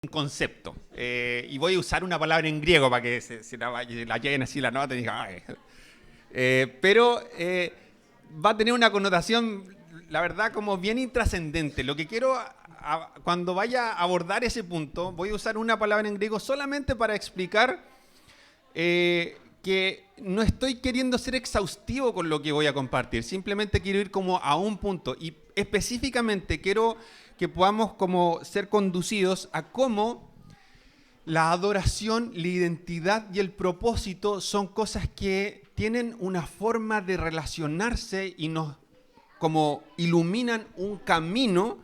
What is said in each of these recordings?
concepto. Y voy a usar una palabra en griego para que se la lleguen así la nota y digan, "Ay". Pero va a tener una connotación, la verdad, como bien intrascendente. Lo que quiero, cuando vaya a abordar ese punto, voy a usar una palabra en griego solamente para explicar que no estoy queriendo ser exhaustivo con lo que voy a compartir. Simplemente quiero ir como a un punto. Y específicamente quiero que podamos como ser conducidos a cómo la adoración, la identidad y el propósito son cosas que tienen una forma de relacionarse y nos como iluminan un camino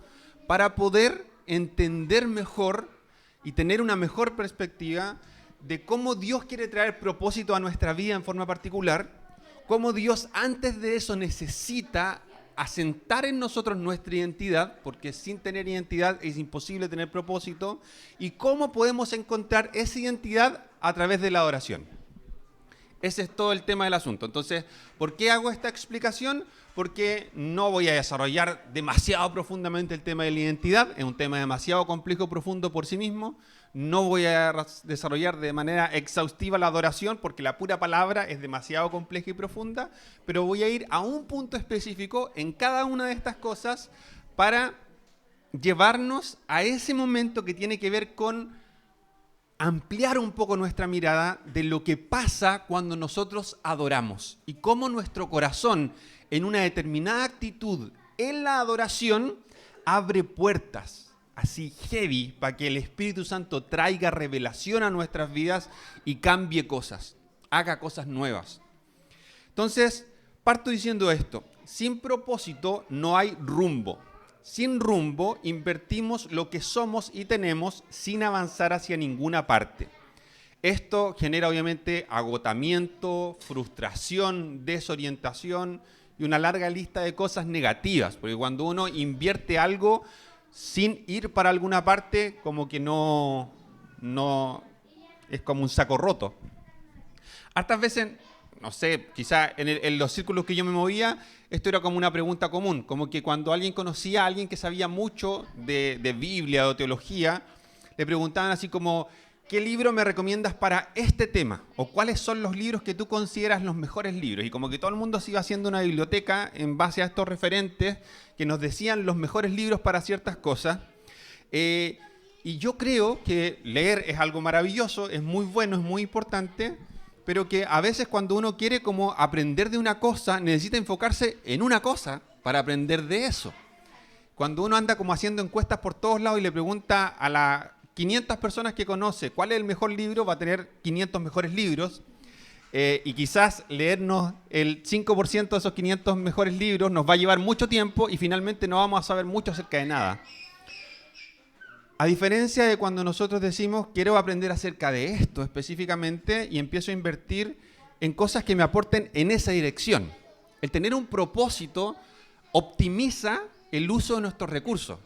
para poder entender mejor y tener una mejor perspectiva de cómo Dios quiere traer propósito a nuestra vida en forma particular, cómo Dios antes de eso necesita asentar en nosotros nuestra identidad, porque sin tener identidad es imposible tener propósito, y cómo podemos encontrar esa identidad a través de la adoración. Ese es todo el tema del asunto. Entonces, ¿por qué hago esta explicación? Porque no voy a desarrollar demasiado profundamente el tema de la identidad, es un tema demasiado complejo y profundo por sí mismo. No voy a desarrollar de manera exhaustiva la adoración porque la pura palabra es demasiado compleja y profunda, pero voy a ir a un punto específico en cada una de estas cosas para llevarnos a ese momento que tiene que ver con ampliar un poco nuestra mirada de lo que pasa cuando nosotros adoramos y cómo nuestro corazón en una determinada actitud en la adoración abre puertas así heavy para que el Espíritu Santo traiga revelación a nuestras vidas y cambie cosas, haga cosas nuevas. Entonces, parto diciendo esto: sin propósito no hay rumbo. Sin rumbo invertimos lo que somos y tenemos sin avanzar hacia ninguna parte. Esto genera obviamente agotamiento, frustración, desorientación y una larga lista de cosas negativas, porque cuando uno invierte algo sin ir para alguna parte, como que no es como un saco roto. Hartas veces, no sé, quizá en los círculos que yo me movía, esto era como una pregunta común, como que cuando alguien conocía a alguien que sabía mucho de Biblia o teología, le preguntaban así como, ¿qué libro me recomiendas para este tema? O ¿cuáles son los libros que tú consideras los mejores libros? Y como que todo el mundo se iba haciendo una biblioteca en base a estos referentes que nos decían los mejores libros para ciertas cosas. Y yo creo que leer es algo maravilloso, es muy bueno, es muy importante, pero que a veces cuando uno quiere como aprender de una cosa, necesita enfocarse en una cosa para aprender de eso. Cuando uno anda como haciendo encuestas por todos lados y le pregunta a las 500 personas que conoce cuál es el mejor libro, va a tener 500 mejores libros. Y quizás leernos el 5% de esos 500 mejores libros nos va a llevar mucho tiempo y finalmente no vamos a saber mucho acerca de nada. A diferencia de cuando nosotros decimos, quiero aprender acerca de esto específicamente y empiezo a invertir en cosas que me aporten en esa dirección. El tener un propósito optimiza el uso de nuestros recursos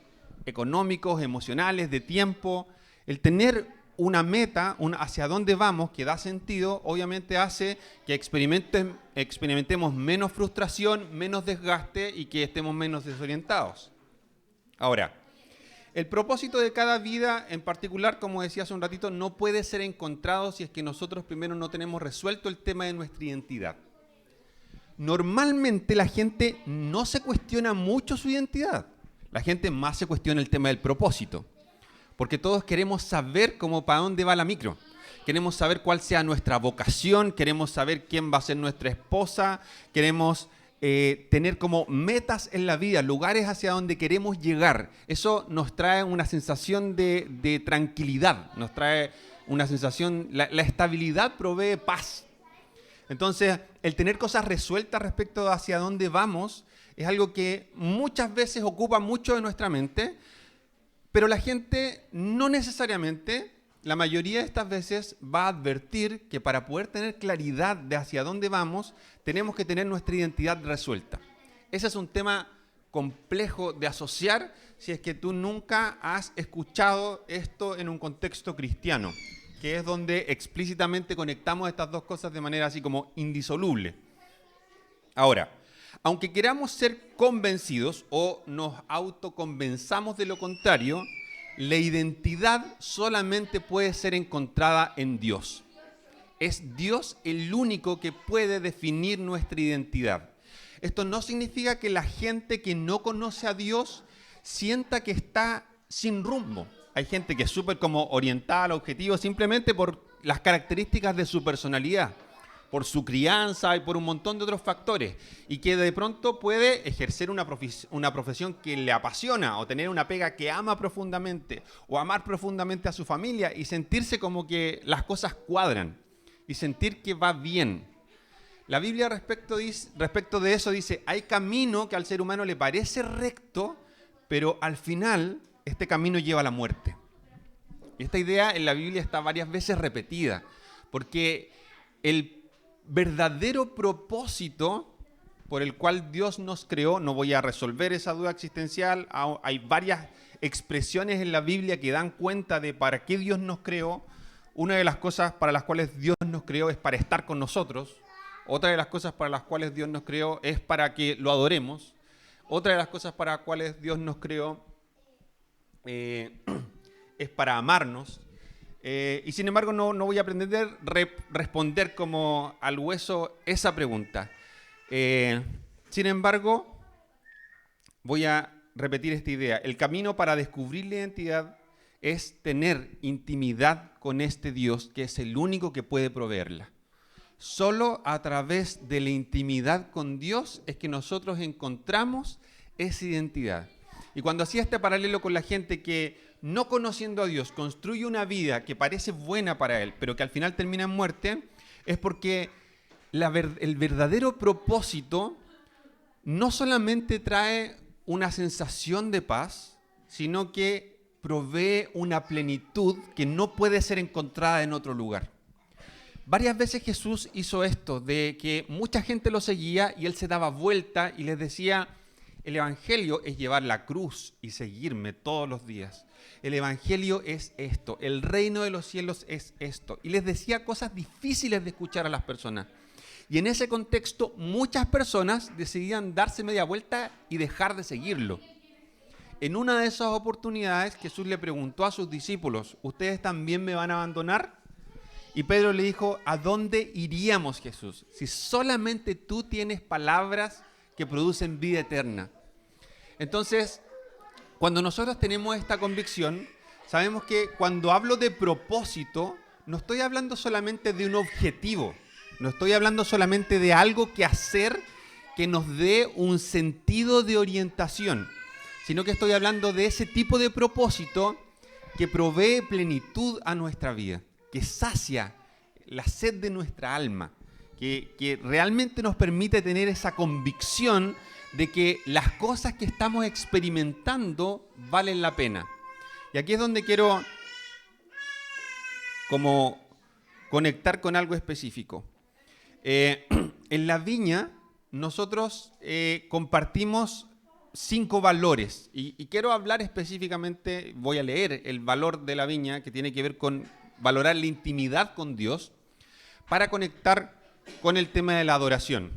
económicos, emocionales, de tiempo. El tener una meta, hacia dónde vamos, que da sentido, obviamente hace que experimentemos menos frustración, menos desgaste y que estemos menos desorientados. Ahora, el propósito de cada vida en particular, como decía hace un ratito, no puede ser encontrado si es que nosotros primero no tenemos resuelto el tema de nuestra identidad. Normalmente la gente no se cuestiona mucho su identidad. La gente más se cuestiona el tema del propósito. Porque todos queremos saber cómo para dónde va la micro. Queremos saber cuál sea nuestra vocación, queremos saber quién va a ser nuestra esposa, queremos tener como metas en la vida, lugares hacia donde queremos llegar. Eso nos trae una sensación de tranquilidad, nos trae una sensación, la estabilidad provee paz. Entonces, el tener cosas resueltas respecto a hacia dónde vamos es algo que muchas veces ocupa mucho de nuestra mente, pero la gente no necesariamente, la mayoría de estas veces, va a advertir que para poder tener claridad de hacia dónde vamos, tenemos que tener nuestra identidad resuelta. Ese es un tema complejo de asociar si es que tú nunca has escuchado esto en un contexto cristiano, que es donde explícitamente conectamos estas dos cosas de manera así como indisoluble. Ahora, aunque queramos ser convencidos o nos autoconvenzamos de lo contrario, la identidad solamente puede ser encontrada en Dios. Es Dios el único que puede definir nuestra identidad. Esto no significa que la gente que no conoce a Dios sienta que está sin rumbo. Hay gente que es súper como orientada al objetivo simplemente por las características de su personalidad, por su crianza y por un montón de otros factores, y que de pronto puede ejercer una profesión que le apasiona o tener una pega que ama profundamente o amar profundamente a su familia y sentirse como que las cosas cuadran y sentir que va bien. La Biblia respecto de eso dice, hay camino que al ser humano le parece recto, pero al final este camino lleva a la muerte. Y esta idea en la Biblia está varias veces repetida, porque el verdadero propósito por el cual Dios nos creó, no voy a resolver esa duda existencial, hay varias expresiones en la Biblia que dan cuenta de para qué Dios nos creó. Una de las cosas para las cuales Dios nos creó es para estar con nosotros. Otra de las cosas para las cuales Dios nos creó es para que lo adoremos. Otra de las cosas para las cuales Dios nos creó es para amarnos. Y sin embargo no voy a pretender responder como al hueso esa pregunta. Sin embargo, voy a repetir esta idea. El camino para descubrir la identidad es tener intimidad con este Dios que es el único que puede proveerla. Solo a través de la intimidad con Dios es que nosotros encontramos esa identidad. Y cuando hacía este paralelo con la gente que, no conociendo a Dios, construye una vida que parece buena para él, pero que al final termina en muerte, es porque el verdadero propósito no solamente trae una sensación de paz, sino que provee una plenitud que no puede ser encontrada en otro lugar. Varias veces Jesús hizo esto, de que mucha gente lo seguía y él se daba vuelta y les decía, el evangelio es llevar la cruz y seguirme todos los días. El evangelio es esto, el reino de los cielos es esto. Y les decía cosas difíciles de escuchar a las personas. Y en ese contexto muchas personas decidían darse media vuelta y dejar de seguirlo. En una de esas oportunidades Jesús le preguntó a sus discípulos, ¿ustedes también me van a abandonar? Y Pedro le dijo, ¿a dónde iríamos, Jesús? Si solamente tú tienes palabras que producen vida eterna. Entonces, cuando nosotros tenemos esta convicción, sabemos que cuando hablo de propósito, no estoy hablando solamente de un objetivo, no estoy hablando solamente de algo que hacer que nos dé un sentido de orientación, sino que estoy hablando de ese tipo de propósito que provee plenitud a nuestra vida, que sacia la sed de nuestra alma, que realmente nos permite tener esa convicción de que las cosas que estamos experimentando valen la pena. Y aquí es donde quiero como conectar con algo específico. En la viña nosotros compartimos 5 valores y quiero hablar específicamente, voy a leer el valor de la viña que tiene que ver con valorar la intimidad con Dios para conectar con el tema de la adoración.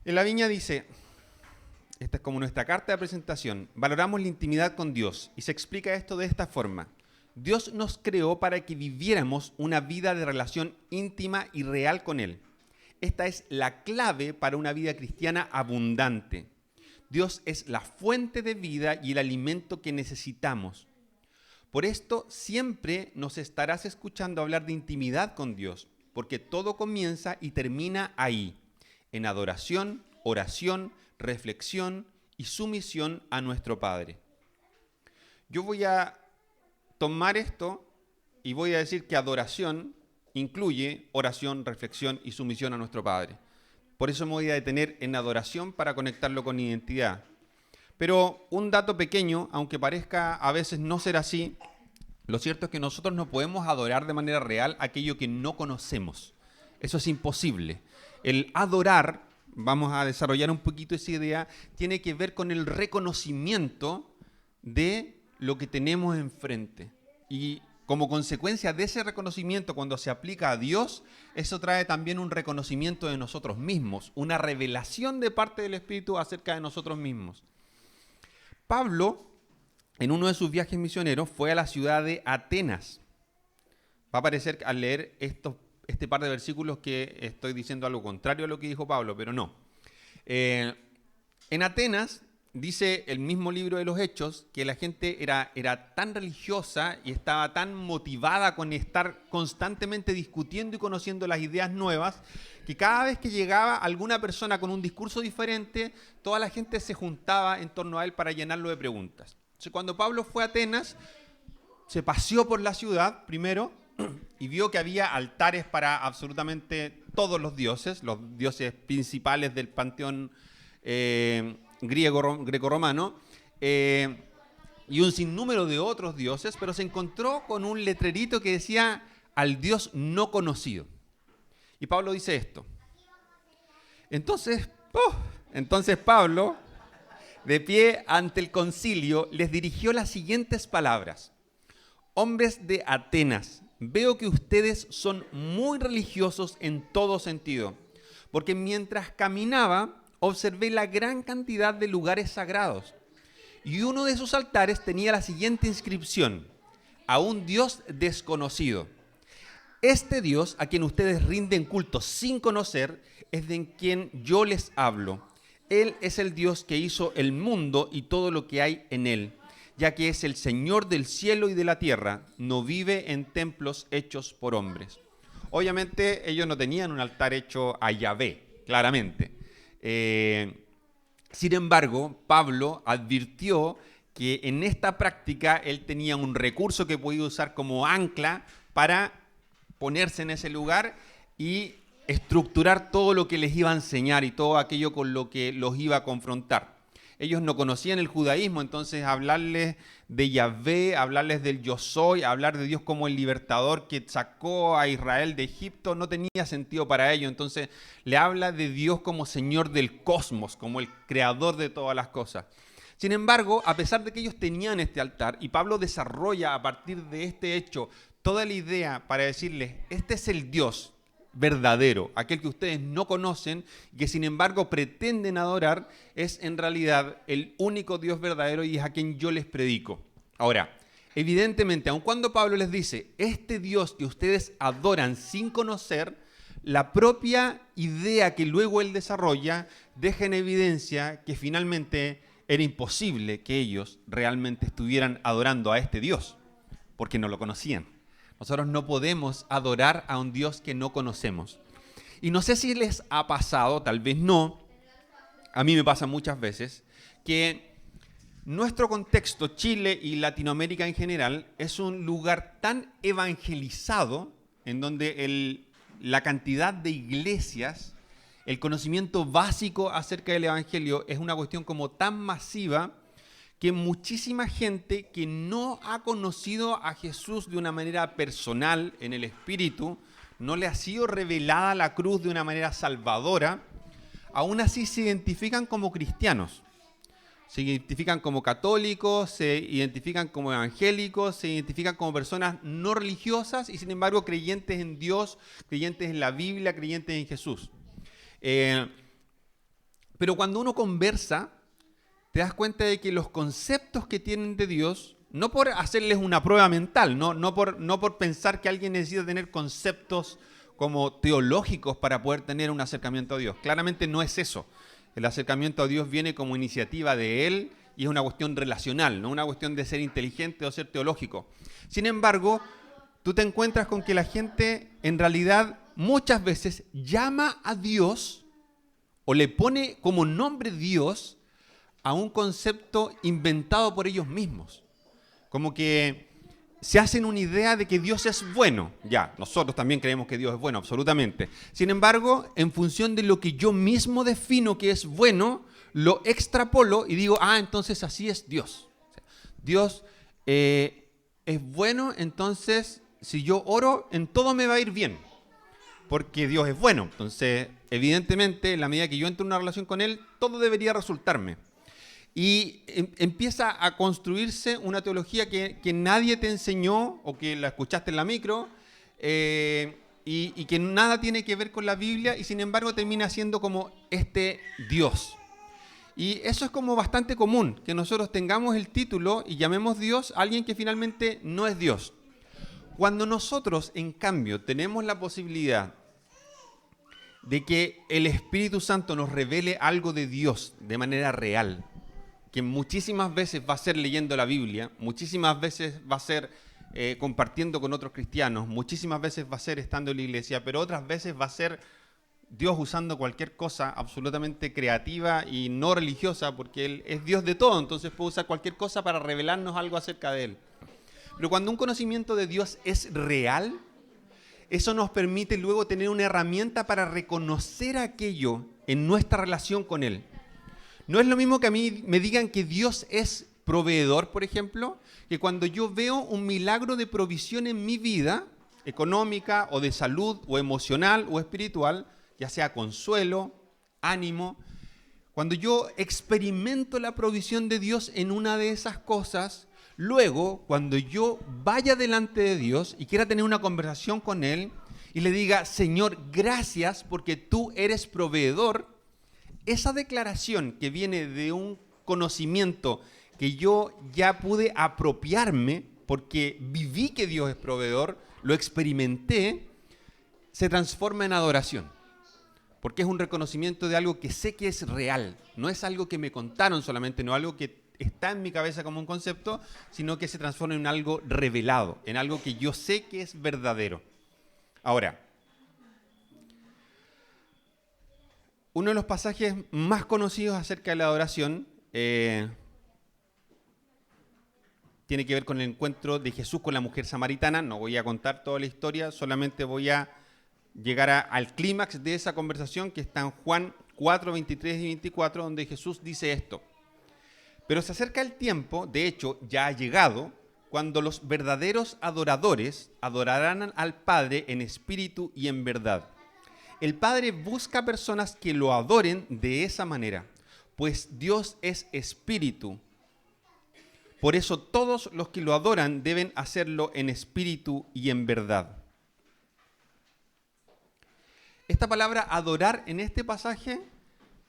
En la viña dice, esta es como nuestra carta de presentación, valoramos la intimidad con Dios y se explica esto de esta forma. Dios nos creó para que viviéramos una vida de relación íntima y real con Él. Esta es la clave para una vida cristiana abundante. Dios es la fuente de vida y el alimento que necesitamos. Por esto siempre nos estarás escuchando hablar de intimidad con Dios, porque todo comienza y termina ahí, en adoración, oración, reflexión y sumisión a nuestro Padre. Yo voy a tomar esto y voy a decir que adoración incluye oración, reflexión y sumisión a nuestro Padre. Por eso me voy a detener en adoración para conectarlo con identidad. Pero un dato pequeño, aunque parezca a veces no ser así, lo cierto es que nosotros no podemos adorar de manera real aquello que no conocemos. Eso es imposible. El adorar, vamos a desarrollar un poquito esa idea, tiene que ver con el reconocimiento de lo que tenemos enfrente. Y como consecuencia de ese reconocimiento, cuando se aplica a Dios, eso trae también un reconocimiento de nosotros mismos, una revelación de parte del Espíritu acerca de nosotros mismos. Pablo, en uno de sus viajes misioneros, fue a la ciudad de Atenas. Va a parecer al leer este par de versículos que estoy diciendo algo contrario a lo que dijo Pablo, pero no. En Atenas, dice el mismo libro de los Hechos, que la gente era tan religiosa y estaba tan motivada con estar constantemente discutiendo y conociendo las ideas nuevas, que cada vez que llegaba alguna persona con un discurso diferente, toda la gente se juntaba en torno a él para llenarlo de preguntas. Entonces, cuando Pablo fue a Atenas, se paseó por la ciudad primero y vio que había altares para absolutamente todos los dioses principales del panteón greco-romano, y un sinnúmero de otros dioses, pero se encontró con un letrerito que decía al Dios no conocido. Y Pablo dice esto. Entonces Pablo, de pie ante el concilio, les dirigió las siguientes palabras. Hombres de Atenas, veo que ustedes son muy religiosos en todo sentido, porque mientras caminaba, observé la gran cantidad de lugares sagrados. Y uno de esos altares tenía la siguiente inscripción: a un Dios desconocido. Este Dios, a quien ustedes rinden culto sin conocer, es de quien yo les hablo. Él es el Dios que hizo el mundo y todo lo que hay en él, ya que es el Señor del cielo y de la tierra, no vive en templos hechos por hombres. Obviamente ellos no tenían un altar hecho a Yahvé, claramente. Sin embargo, Pablo advirtió que en esta práctica él tenía un recurso que podía usar como ancla para ponerse en ese lugar y estructurar todo lo que les iba a enseñar y todo aquello con lo que los iba a confrontar. Ellos no conocían el judaísmo, entonces hablarles de Yahvé, hablarles del yo soy, hablar de Dios como el libertador que sacó a Israel de Egipto, no tenía sentido para ellos. Entonces le habla de Dios como Señor del cosmos, como el creador de todas las cosas. Sin embargo, a pesar de que ellos tenían este altar, y Pablo desarrolla a partir de este hecho toda la idea para decirles, este es el Dios verdadero, aquel que ustedes no conocen y que sin embargo pretenden adorar, es en realidad el único Dios verdadero y es a quien yo les predico. Ahora, evidentemente, aun cuando Pablo les dice, este Dios que ustedes adoran sin conocer, la propia idea que luego él desarrolla deja en evidencia que finalmente era imposible que ellos realmente estuvieran adorando a este Dios, porque no lo conocían. Nosotros no podemos adorar a un Dios que no conocemos. Y no sé si les ha pasado, tal vez no, a mí me pasa muchas veces, que nuestro contexto, Chile y Latinoamérica en general, es un lugar tan evangelizado en donde la cantidad de iglesias, el conocimiento básico acerca del evangelio es una cuestión como tan masiva que muchísima gente que no ha conocido a Jesús de una manera personal en el Espíritu, no le ha sido revelada la cruz de una manera salvadora, aún así se identifican como cristianos, se identifican como católicos, se identifican como evangélicos, se identifican como personas no religiosas y sin embargo creyentes en Dios, creyentes en la Biblia, creyentes en Jesús. Pero cuando uno conversa, te das cuenta de que los conceptos que tienen de Dios, no por hacerles una prueba mental, no por pensar que alguien necesita tener conceptos como teológicos para poder tener un acercamiento a Dios. Claramente no es eso. El acercamiento a Dios viene como iniciativa de Él y es una cuestión relacional, no una cuestión de ser inteligente o ser teológico. Sin embargo, tú te encuentras con que la gente en realidad muchas veces llama a Dios o le pone como nombre Dios a un concepto inventado por ellos mismos. Como que se hacen una idea de que Dios es bueno. Ya, nosotros también creemos que Dios es bueno, absolutamente. Sin embargo, en función de lo que yo mismo defino que es bueno, lo extrapolo y digo, entonces así es Dios. Dios es bueno, entonces si yo oro, en todo me va a ir bien. Porque Dios es bueno. Entonces, evidentemente, en la medida que yo entro en una relación con Él, todo debería resultarme. Y empieza a construirse una teología que nadie te enseñó o que la escuchaste en la micro y que nada tiene que ver con la Biblia y sin embargo termina siendo como este Dios. Y eso es como bastante común, que nosotros tengamos el título y llamemos Dios a alguien que finalmente no es Dios. Cuando nosotros, en cambio, tenemos la posibilidad de que el Espíritu Santo nos revele algo de Dios de manera real, que muchísimas veces va a ser leyendo la Biblia, muchísimas veces va a ser compartiendo con otros cristianos, muchísimas veces va a ser estando en la iglesia, pero otras veces va a ser Dios usando cualquier cosa absolutamente creativa y no religiosa, porque Él es Dios de todo, entonces puede usar cualquier cosa para revelarnos algo acerca de Él. Pero cuando un conocimiento de Dios es real, eso nos permite luego tener una herramienta para reconocer aquello en nuestra relación con Él. No es lo mismo que a mí me digan que Dios es proveedor, por ejemplo, que cuando yo veo un milagro de provisión en mi vida, económica o de salud o emocional o espiritual, ya sea consuelo, ánimo, cuando yo experimento la provisión de Dios en una de esas cosas, luego, cuando yo vaya delante de Dios y quiera tener una conversación con Él y le diga, Señor, gracias porque tú eres proveedor, esa declaración que viene de un conocimiento que yo ya pude apropiarme porque viví que Dios es proveedor, lo experimenté, se transforma en adoración. Porque es un reconocimiento de algo que sé que es real, no es algo que me contaron solamente, no algo que está en mi cabeza como un concepto, sino que se transforma en algo revelado, en algo que yo sé que es verdadero. Ahora, uno de los pasajes más conocidos acerca de la adoración tiene que ver con el encuentro de Jesús con la mujer samaritana. No voy a contar toda la historia, solamente voy a llegar al clímax de esa conversación que está en Juan 4, 23 y 24, donde Jesús dice esto. Pero se acerca el tiempo, de hecho ya ha llegado, cuando los verdaderos adoradores adorarán al Padre en espíritu y en verdad. El Padre busca personas que lo adoren de esa manera, pues Dios es espíritu. Por eso todos los que lo adoran deben hacerlo en espíritu y en verdad. Esta palabra adorar en este pasaje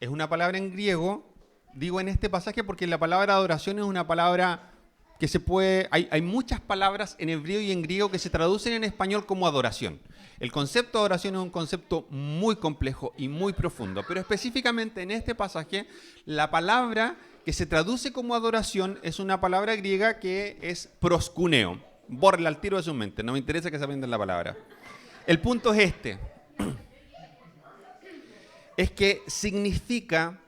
es una palabra en griego. Digo en este pasaje porque la palabra adoración es una palabra que se puede... Hay muchas palabras en hebreo y en griego que se traducen en español como adoración. El concepto de adoración es un concepto muy complejo y muy profundo, pero específicamente en este pasaje, la palabra que se traduce como adoración es una palabra griega que es proskuneo. Bórrela al tiro de su mente, no me interesa que se aprendan la palabra. El punto es este. Es que significa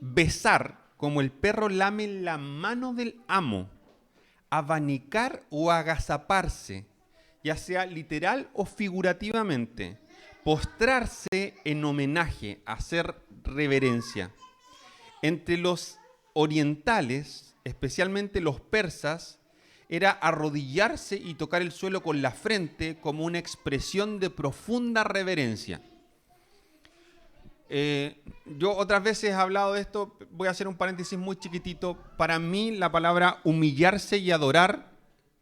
besar como el perro lame la mano del amo, abanicar o agazaparse, ya sea literal o figurativamente, postrarse en homenaje, hacer reverencia. Entre los orientales, especialmente los persas, era arrodillarse y tocar el suelo con la frente como una expresión de profunda reverencia. Yo otras veces he hablado de esto, voy a hacer un paréntesis muy chiquitito. Para mí la palabra humillarse y adorar,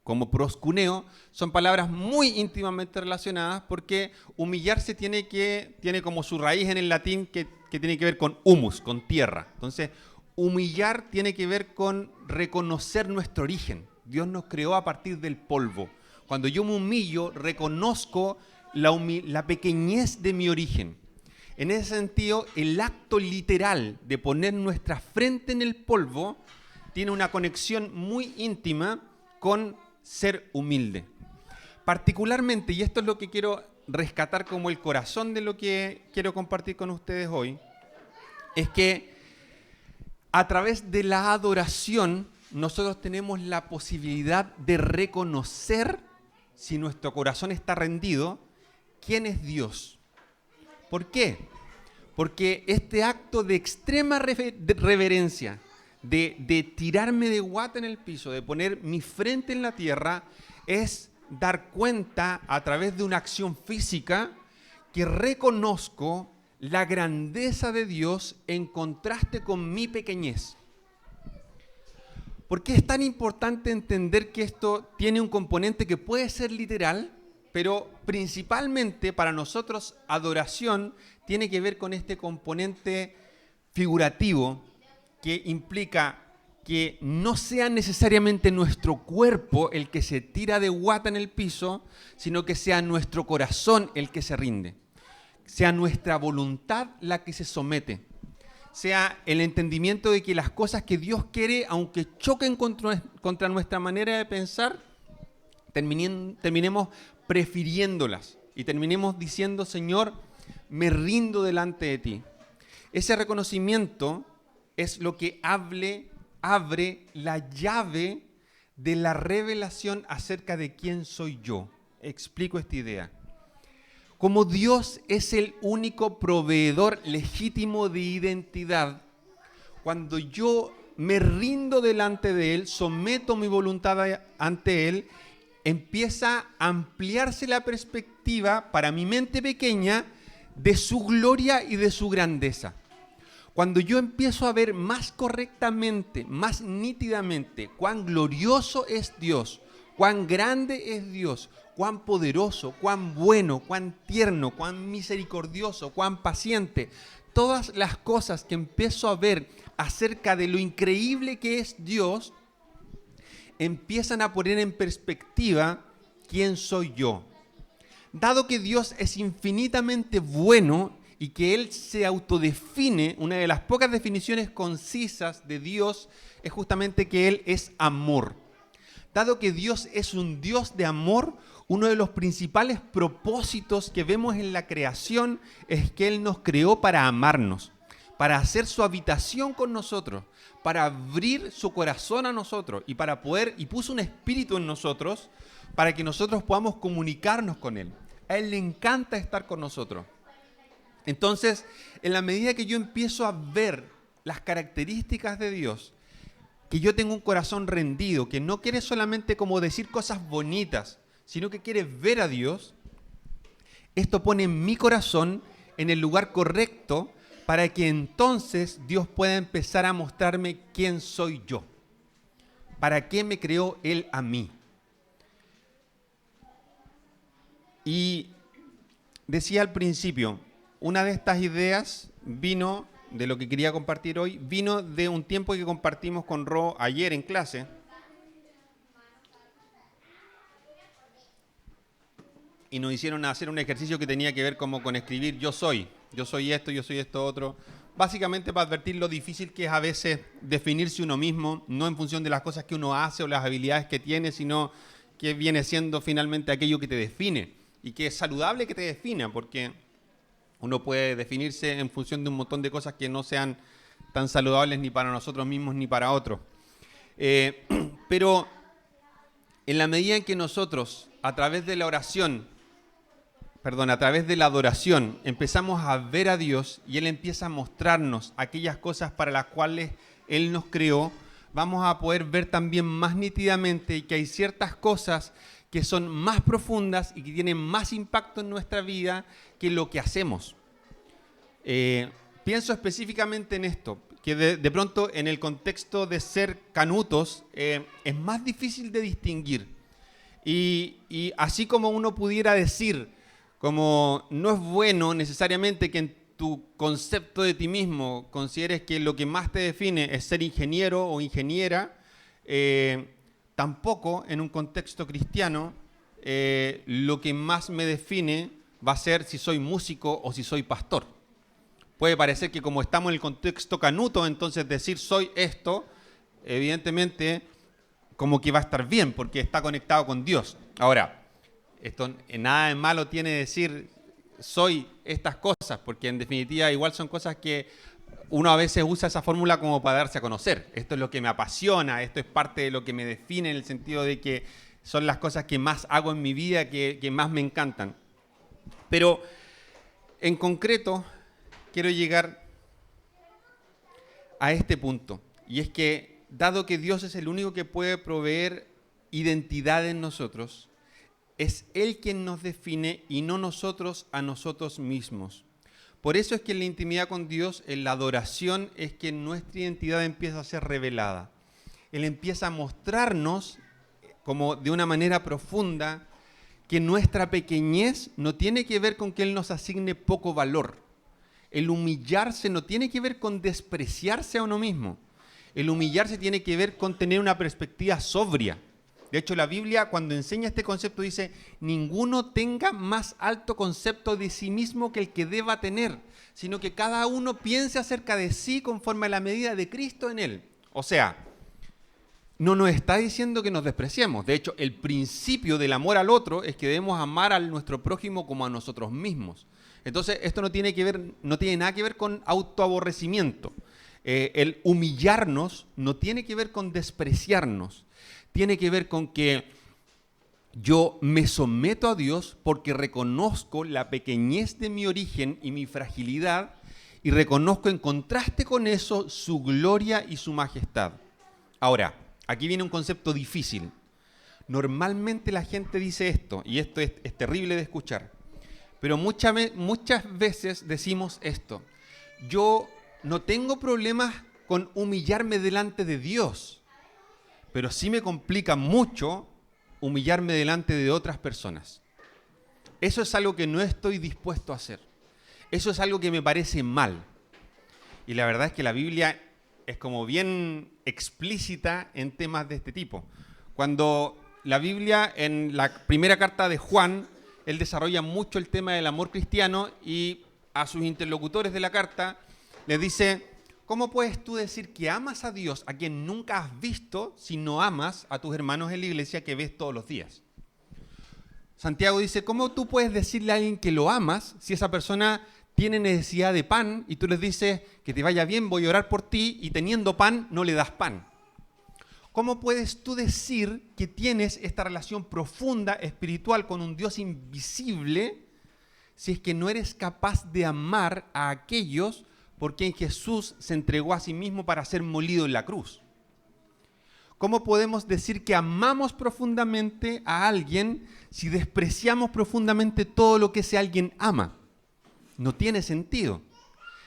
como proskuneo, son palabras muy íntimamente relacionadas porque humillarse tiene como su raíz en el latín que tiene que ver con humus, con tierra. Entonces, humillar tiene que ver con reconocer nuestro origen. Dios nos creó a partir del polvo. Cuando yo me humillo, reconozco la pequeñez de mi origen. En ese sentido, el acto literal de poner nuestra frente en el polvo tiene una conexión muy íntima con ser humilde. Particularmente, y esto es lo que quiero rescatar como el corazón de lo que quiero compartir con ustedes hoy, es que a través de la adoración nosotros tenemos la posibilidad de reconocer, si nuestro corazón está rendido, quién es Dios. ¿Por qué? Porque este acto de extrema reverencia, de tirarme de guata en el piso, de poner mi frente en la tierra, es dar cuenta a través de una acción física que reconozco la grandeza de Dios en contraste con mi pequeñez. ¿Por qué es tan importante entender que esto tiene un componente que puede ser literal, pero principalmente para nosotros adoración tiene que ver con este componente figurativo que implica que no sea necesariamente nuestro cuerpo el que se tira de guata en el piso, sino que sea nuestro corazón el que se rinde, sea nuestra voluntad la que se somete, sea el entendimiento de que las cosas que Dios quiere, aunque choquen contra nuestra manera de pensar, terminemos prefiriéndolas y terminemos diciendo, Señor, me rindo delante de ti. Ese reconocimiento es lo que abre la llave de la revelación acerca de quién soy yo. Explico esta idea. Como Dios es el único proveedor legítimo de identidad, cuando yo me rindo delante de Él, someto mi voluntad ante Él, empieza a ampliarse la perspectiva para mi mente pequeña de su gloria y de su grandeza. Cuando yo empiezo a ver más correctamente, más nítidamente, cuán glorioso es Dios, cuán grande es Dios, cuán poderoso, cuán bueno, cuán tierno, cuán misericordioso, cuán paciente, todas las cosas que empiezo a ver acerca de lo increíble que es Dios, empiezan a poner en perspectiva quién soy yo. Dado que Dios es infinitamente bueno y que Él se autodefine, una de las pocas definiciones concisas de Dios es justamente que Él es amor. Dado que Dios es un Dios de amor, uno de los principales propósitos que vemos en la creación es que Él nos creó para amarnos, para hacer su habitación con nosotros, para abrir su corazón a nosotros y puso un espíritu en nosotros para que nosotros podamos comunicarnos con Él. A Él le encanta estar con nosotros. Entonces, en la medida que yo empiezo a ver las características de Dios, que yo tengo un corazón rendido, que no quiere solamente como decir cosas bonitas, sino que quiere ver a Dios, esto pone mi corazón en el lugar correcto para que entonces Dios pueda empezar a mostrarme quién soy yo. ¿Para qué me creó Él a mí? Y decía al principio, una de estas ideas vino, de lo que quería compartir hoy, vino de un tiempo que compartimos con Ro ayer en clase. Y nos hicieron hacer un ejercicio que tenía que ver como con escribir yo soy esto otro. Básicamente para advertir lo difícil que es a veces definirse uno mismo, no en función de las cosas que uno hace o las habilidades que tiene, sino que viene siendo finalmente aquello que te define. Y que es saludable que te defina, porque uno puede definirse en función de un montón de cosas que no sean tan saludables ni para nosotros mismos ni para otros. Pero en la medida en que nosotros, a través de la adoración, empezamos a ver a Dios y Él empieza a mostrarnos aquellas cosas para las cuales Él nos creó, vamos a poder ver también más nítidamente que hay ciertas cosas que son más profundas y que tienen más impacto en nuestra vida que lo que hacemos. Pienso específicamente en esto, que de pronto en el contexto de ser canutos es más difícil de distinguir. Y así como uno pudiera decir, como no es bueno necesariamente que en tu concepto de ti mismo consideres que lo que más te define es ser ingeniero o ingeniera, tampoco en un contexto cristiano lo que más me define va a ser si soy músico o si soy pastor. Puede parecer que como estamos en el contexto canuto, entonces decir soy esto, evidentemente como que va a estar bien porque está conectado con Dios. Ahora, esto nada de malo tiene decir soy estas cosas, porque en definitiva igual son cosas que uno a veces usa esa fórmula como para darse a conocer. Esto es lo que me apasiona, esto es parte de lo que me define en el sentido de que son las cosas que más hago en mi vida, que más me encantan. Pero en concreto quiero llegar a este punto, y es que dado que Dios es el único que puede proveer identidad en nosotros, es Él quien nos define y no nosotros a nosotros mismos. Por eso es que en la intimidad con Dios, en la adoración, es que nuestra identidad empieza a ser revelada. Él empieza a mostrarnos, como de una manera profunda, que nuestra pequeñez no tiene que ver con que Él nos asigne poco valor. El humillarse no tiene que ver con despreciarse a uno mismo, El humillarse tiene que ver con tener una perspectiva sobria. De hecho, la Biblia, cuando enseña este concepto, dice: ninguno tenga más alto concepto de sí mismo que el que deba tener, sino que cada uno piense acerca de sí conforme a la medida de Cristo en él. O sea, no nos está diciendo que nos despreciemos. De hecho, el principio del amor al otro es que debemos amar a nuestro prójimo como a nosotros mismos. Entonces, esto no tiene nada que ver con autoaborrecimiento. El humillarnos no tiene que ver con despreciarnos. Tiene que ver con que yo me someto a Dios porque reconozco la pequeñez de mi origen y mi fragilidad, y reconozco en contraste con eso su gloria y su majestad. Ahora, aquí viene un concepto difícil. Normalmente la gente dice esto, y esto es terrible de escuchar, pero muchas veces decimos esto: yo no tengo problemas con humillarme delante de Dios, pero sí me complica mucho humillarme delante de otras personas. Eso es algo que no estoy dispuesto a hacer. Eso es algo que me parece mal. Y la verdad es que la Biblia es como bien explícita en temas de este tipo. Cuando la Biblia, en la primera carta de Juan, él desarrolla mucho el tema del amor cristiano, y a sus interlocutores de la carta les dice: ¿cómo puedes tú decir que amas a Dios a quien nunca has visto si no amas a tus hermanos en la iglesia que ves todos los días? Santiago dice: ¿cómo tú puedes decirle a alguien que lo amas si esa persona tiene necesidad de pan y tú les dices que te vaya bien, voy a orar por ti, y teniendo pan no le das pan? ¿Cómo puedes tú decir que tienes esta relación profunda, espiritual, con un Dios invisible si es que no eres capaz de amar a aquellos por quien Jesús se entregó a sí mismo para ser molido en la cruz? ¿Cómo podemos decir que amamos profundamente a alguien si despreciamos profundamente todo lo que ese alguien ama? No tiene sentido.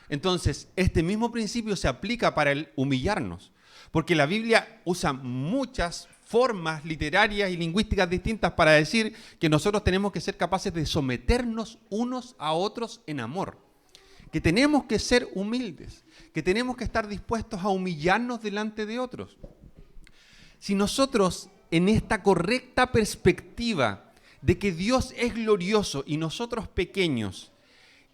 Entonces, este mismo principio se aplica para el humillarnos, porque la Biblia usa muchas formas literarias y lingüísticas distintas para decir que nosotros tenemos que ser capaces de someternos unos a otros en amor, que tenemos que ser humildes, que tenemos que estar dispuestos a humillarnos delante de otros. Si nosotros, en esta correcta perspectiva de que Dios es glorioso y nosotros pequeños,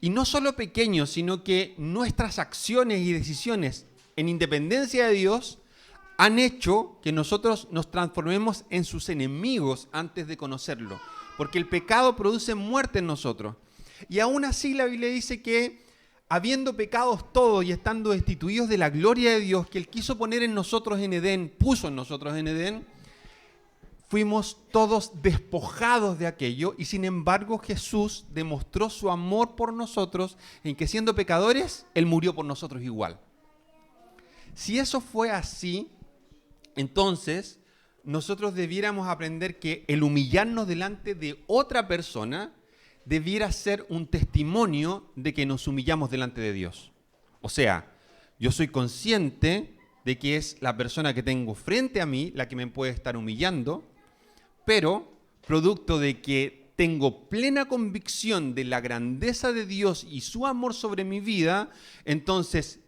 y no solo pequeños, sino que nuestras acciones y decisiones en independencia de Dios han hecho que nosotros nos transformemos en sus enemigos antes de conocerlo, porque el pecado produce muerte en nosotros. Y aún así la Biblia dice que, habiendo pecados todos y estando destituidos de la gloria de Dios que Él quiso poner en nosotros en Edén, puso en nosotros en Edén, fuimos todos despojados de aquello, y sin embargo Jesús demostró su amor por nosotros en que, siendo pecadores, Él murió por nosotros igual. Si eso fue así, entonces nosotros debiéramos aprender que el humillarnos delante de otra persona debiera ser un testimonio de que nos humillamos delante de Dios. O sea, yo soy consciente de que es la persona que tengo frente a mí la que me puede estar humillando, pero producto de que tengo plena convicción de la grandeza de Dios y su amor sobre mi vida, entonces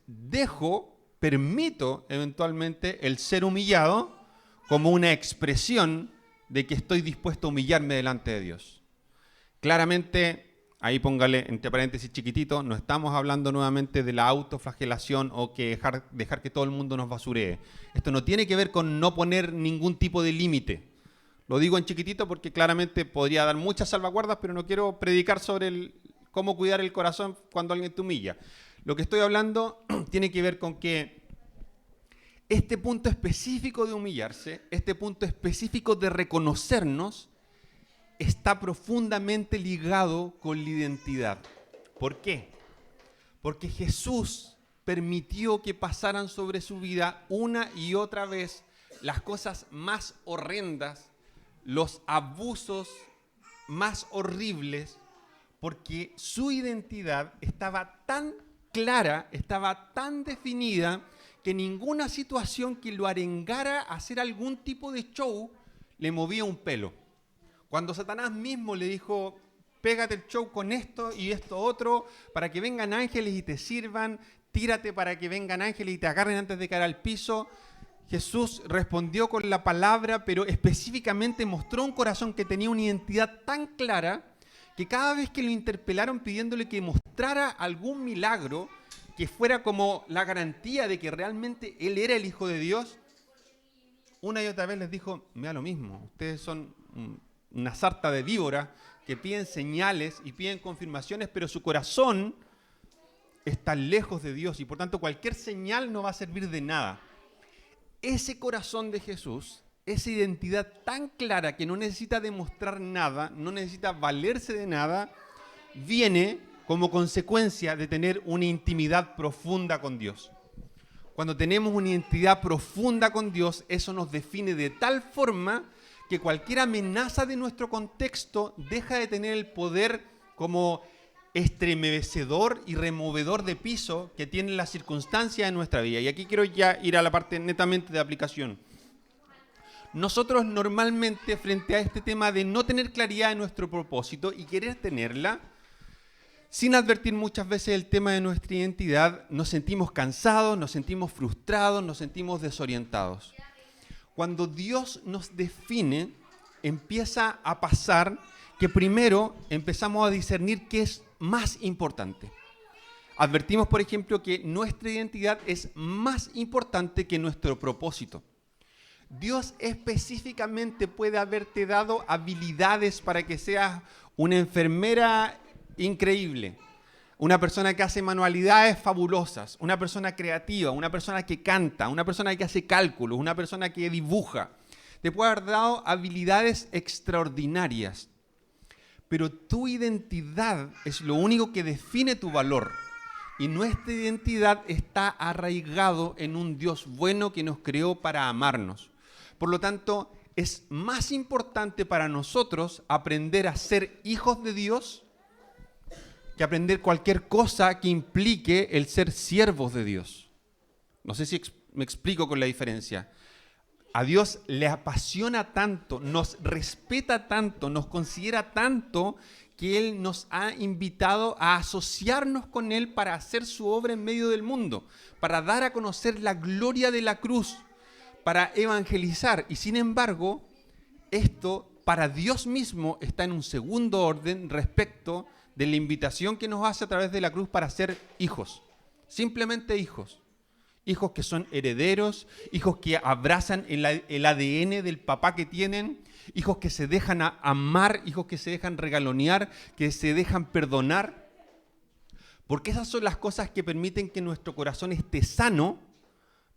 permito eventualmente el ser humillado como una expresión de que estoy dispuesto a humillarme delante de Dios. Claramente, ahí póngale entre paréntesis chiquitito, no estamos hablando nuevamente de la autoflagelación o que dejar que todo el mundo nos basuree. Esto no tiene que ver con no poner ningún tipo de límite. Lo digo en chiquitito porque claramente podría dar muchas salvaguardas, pero no quiero predicar sobre cómo cuidar el corazón cuando alguien te humilla. Lo que estoy hablando tiene que ver con que este punto específico de humillarse, este punto específico de reconocernos, está profundamente ligado con la identidad. ¿Por qué? Porque Jesús permitió que pasaran sobre su vida una y otra vez las cosas más horrendas, los abusos más horribles, porque su identidad estaba tan clara, estaba tan definida, que ninguna situación que lo arengara a hacer algún tipo de show le movía un pelo. Cuando Satanás mismo le dijo: pégate el show con esto y esto otro, para que vengan ángeles y te sirvan, tírate para que vengan ángeles y te agarren antes de caer al piso. Jesús respondió con la palabra, pero específicamente mostró un corazón que tenía una identidad tan clara que cada vez que lo interpelaron pidiéndole que mostrara algún milagro que fuera como la garantía de que realmente Él era el Hijo de Dios, una y otra vez les dijo, me da lo mismo, ustedes son una sarta de víboras que piden señales y piden confirmaciones, pero su corazón está lejos de Dios y por tanto cualquier señal no va a servir de nada. Ese corazón de Jesús, esa identidad tan clara que no necesita demostrar nada, no necesita valerse de nada, viene como consecuencia de tener una intimidad profunda con Dios. Cuando tenemos una identidad profunda con Dios, eso nos define de tal forma que cualquier amenaza de nuestro contexto deja de tener el poder como estremecedor y removedor de piso que tienen las circunstancias de nuestra vida. Y aquí quiero ya ir a la parte netamente de aplicación. Nosotros normalmente frente a este tema de no tener claridad en nuestro propósito y querer tenerla, sin advertir muchas veces el tema de nuestra identidad, nos sentimos cansados, nos sentimos frustrados, nos sentimos desorientados. Cuando Dios nos define, empieza a pasar que primero empezamos a discernir qué es más importante. Advertimos, por ejemplo, que nuestra identidad es más importante que nuestro propósito. Dios específicamente puede haberte dado habilidades para que seas una enfermera increíble, una persona que hace manualidades fabulosas, una persona creativa, una persona que canta, una persona que hace cálculos, una persona que dibuja. Te puede haber dado habilidades extraordinarias, pero tu identidad es lo único que define tu valor. Y nuestra identidad está arraigado en un Dios bueno que nos creó para amarnos. Por lo tanto, es más importante para nosotros aprender a ser hijos de Dios que aprender cualquier cosa que implique el ser siervos de Dios. No sé si me explico con la diferencia. A Dios le apasiona tanto, nos respeta tanto, nos considera tanto que Él nos ha invitado a asociarnos con Él para hacer su obra en medio del mundo, para dar a conocer la gloria de la cruz, para evangelizar. Y sin embargo, esto para Dios mismo está en un segundo orden respecto de la invitación que nos hace a través de la cruz para ser hijos, simplemente hijos. Hijos que son herederos, hijos que abrazan el ADN del papá que tienen, hijos que se dejan amar, hijos que se dejan regalonear, que se dejan perdonar. Porque esas son las cosas que permiten que nuestro corazón esté sano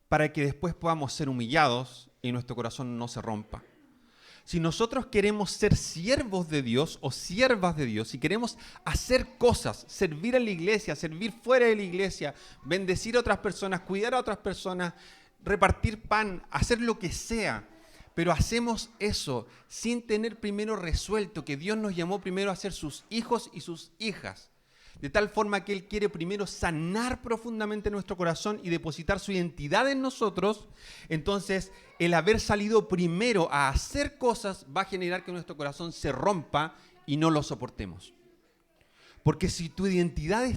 para que después podamos ser humillados y nuestro corazón no se rompa. Si nosotros queremos ser siervos de Dios o siervas de Dios, si queremos hacer cosas, servir a la iglesia, servir fuera de la iglesia, bendecir a otras personas, cuidar a otras personas, repartir pan, hacer lo que sea, pero hacemos eso sin tener primero resuelto que Dios nos llamó primero a ser sus hijos y sus hijas, de tal forma que Él quiere primero sanar profundamente nuestro corazón y depositar su identidad en nosotros. Entonces, el haber salido primero a hacer cosas va a generar que nuestro corazón se rompa y no lo soportemos. Porque si tu identidad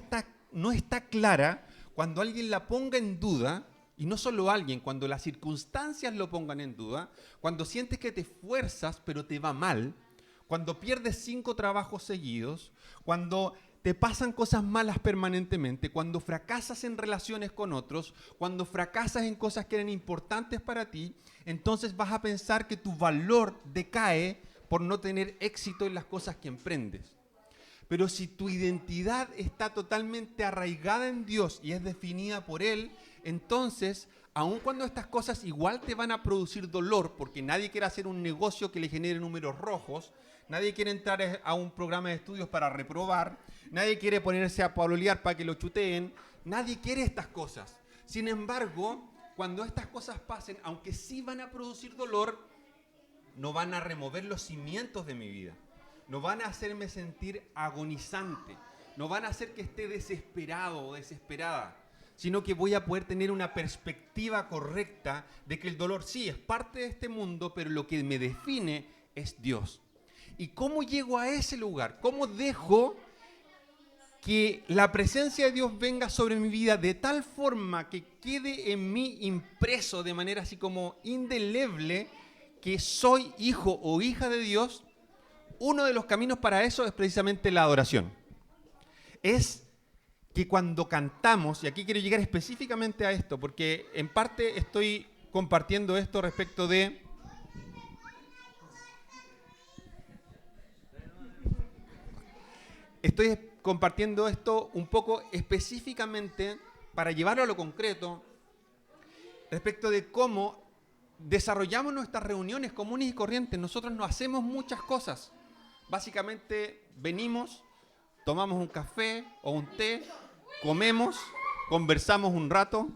no está clara, cuando alguien la ponga en duda, y no solo alguien, cuando las circunstancias lo pongan en duda, cuando sientes que te esfuerzas pero te va mal, cuando pierdes 5 trabajos seguidos, cuando te pasan cosas malas permanentemente, cuando fracasas en relaciones con otros, cuando fracasas en cosas que eran importantes para ti, entonces vas a pensar que tu valor decae por no tener éxito en las cosas que emprendes. Pero si tu identidad está totalmente arraigada en Dios y es definida por Él, entonces, aun cuando estas cosas igual te van a producir dolor, porque nadie quiere hacer un negocio que le genere números rojos, nadie quiere entrar a un programa de estudios para reprobar, nadie quiere ponerse a pololear para que lo chuteen, nadie quiere estas cosas. Sin embargo, cuando estas cosas pasen, aunque sí van a producir dolor, no van a remover los cimientos de mi vida. No van a hacerme sentir agonizante, no van a hacer que esté desesperado o desesperada, sino que voy a poder tener una perspectiva correcta de que el dolor sí es parte de este mundo, pero lo que me define es Dios. ¿Y cómo llego a ese lugar? ¿Cómo dejo que la presencia de Dios venga sobre mi vida de tal forma que quede en mí impreso de manera así como indeleble que soy hijo o hija de Dios. Uno de los caminos para eso es precisamente la adoración. Es que cuando cantamos, y aquí quiero llegar específicamente a esto, porque en parte estoy compartiendo esto respecto de... Estoy compartiendo esto un poco específicamente para llevarlo a lo concreto respecto de cómo desarrollamos nuestras reuniones comunes y corrientes. Nosotros no hacemos muchas cosas. Básicamente venimos, tomamos un café o un té, comemos, conversamos un rato,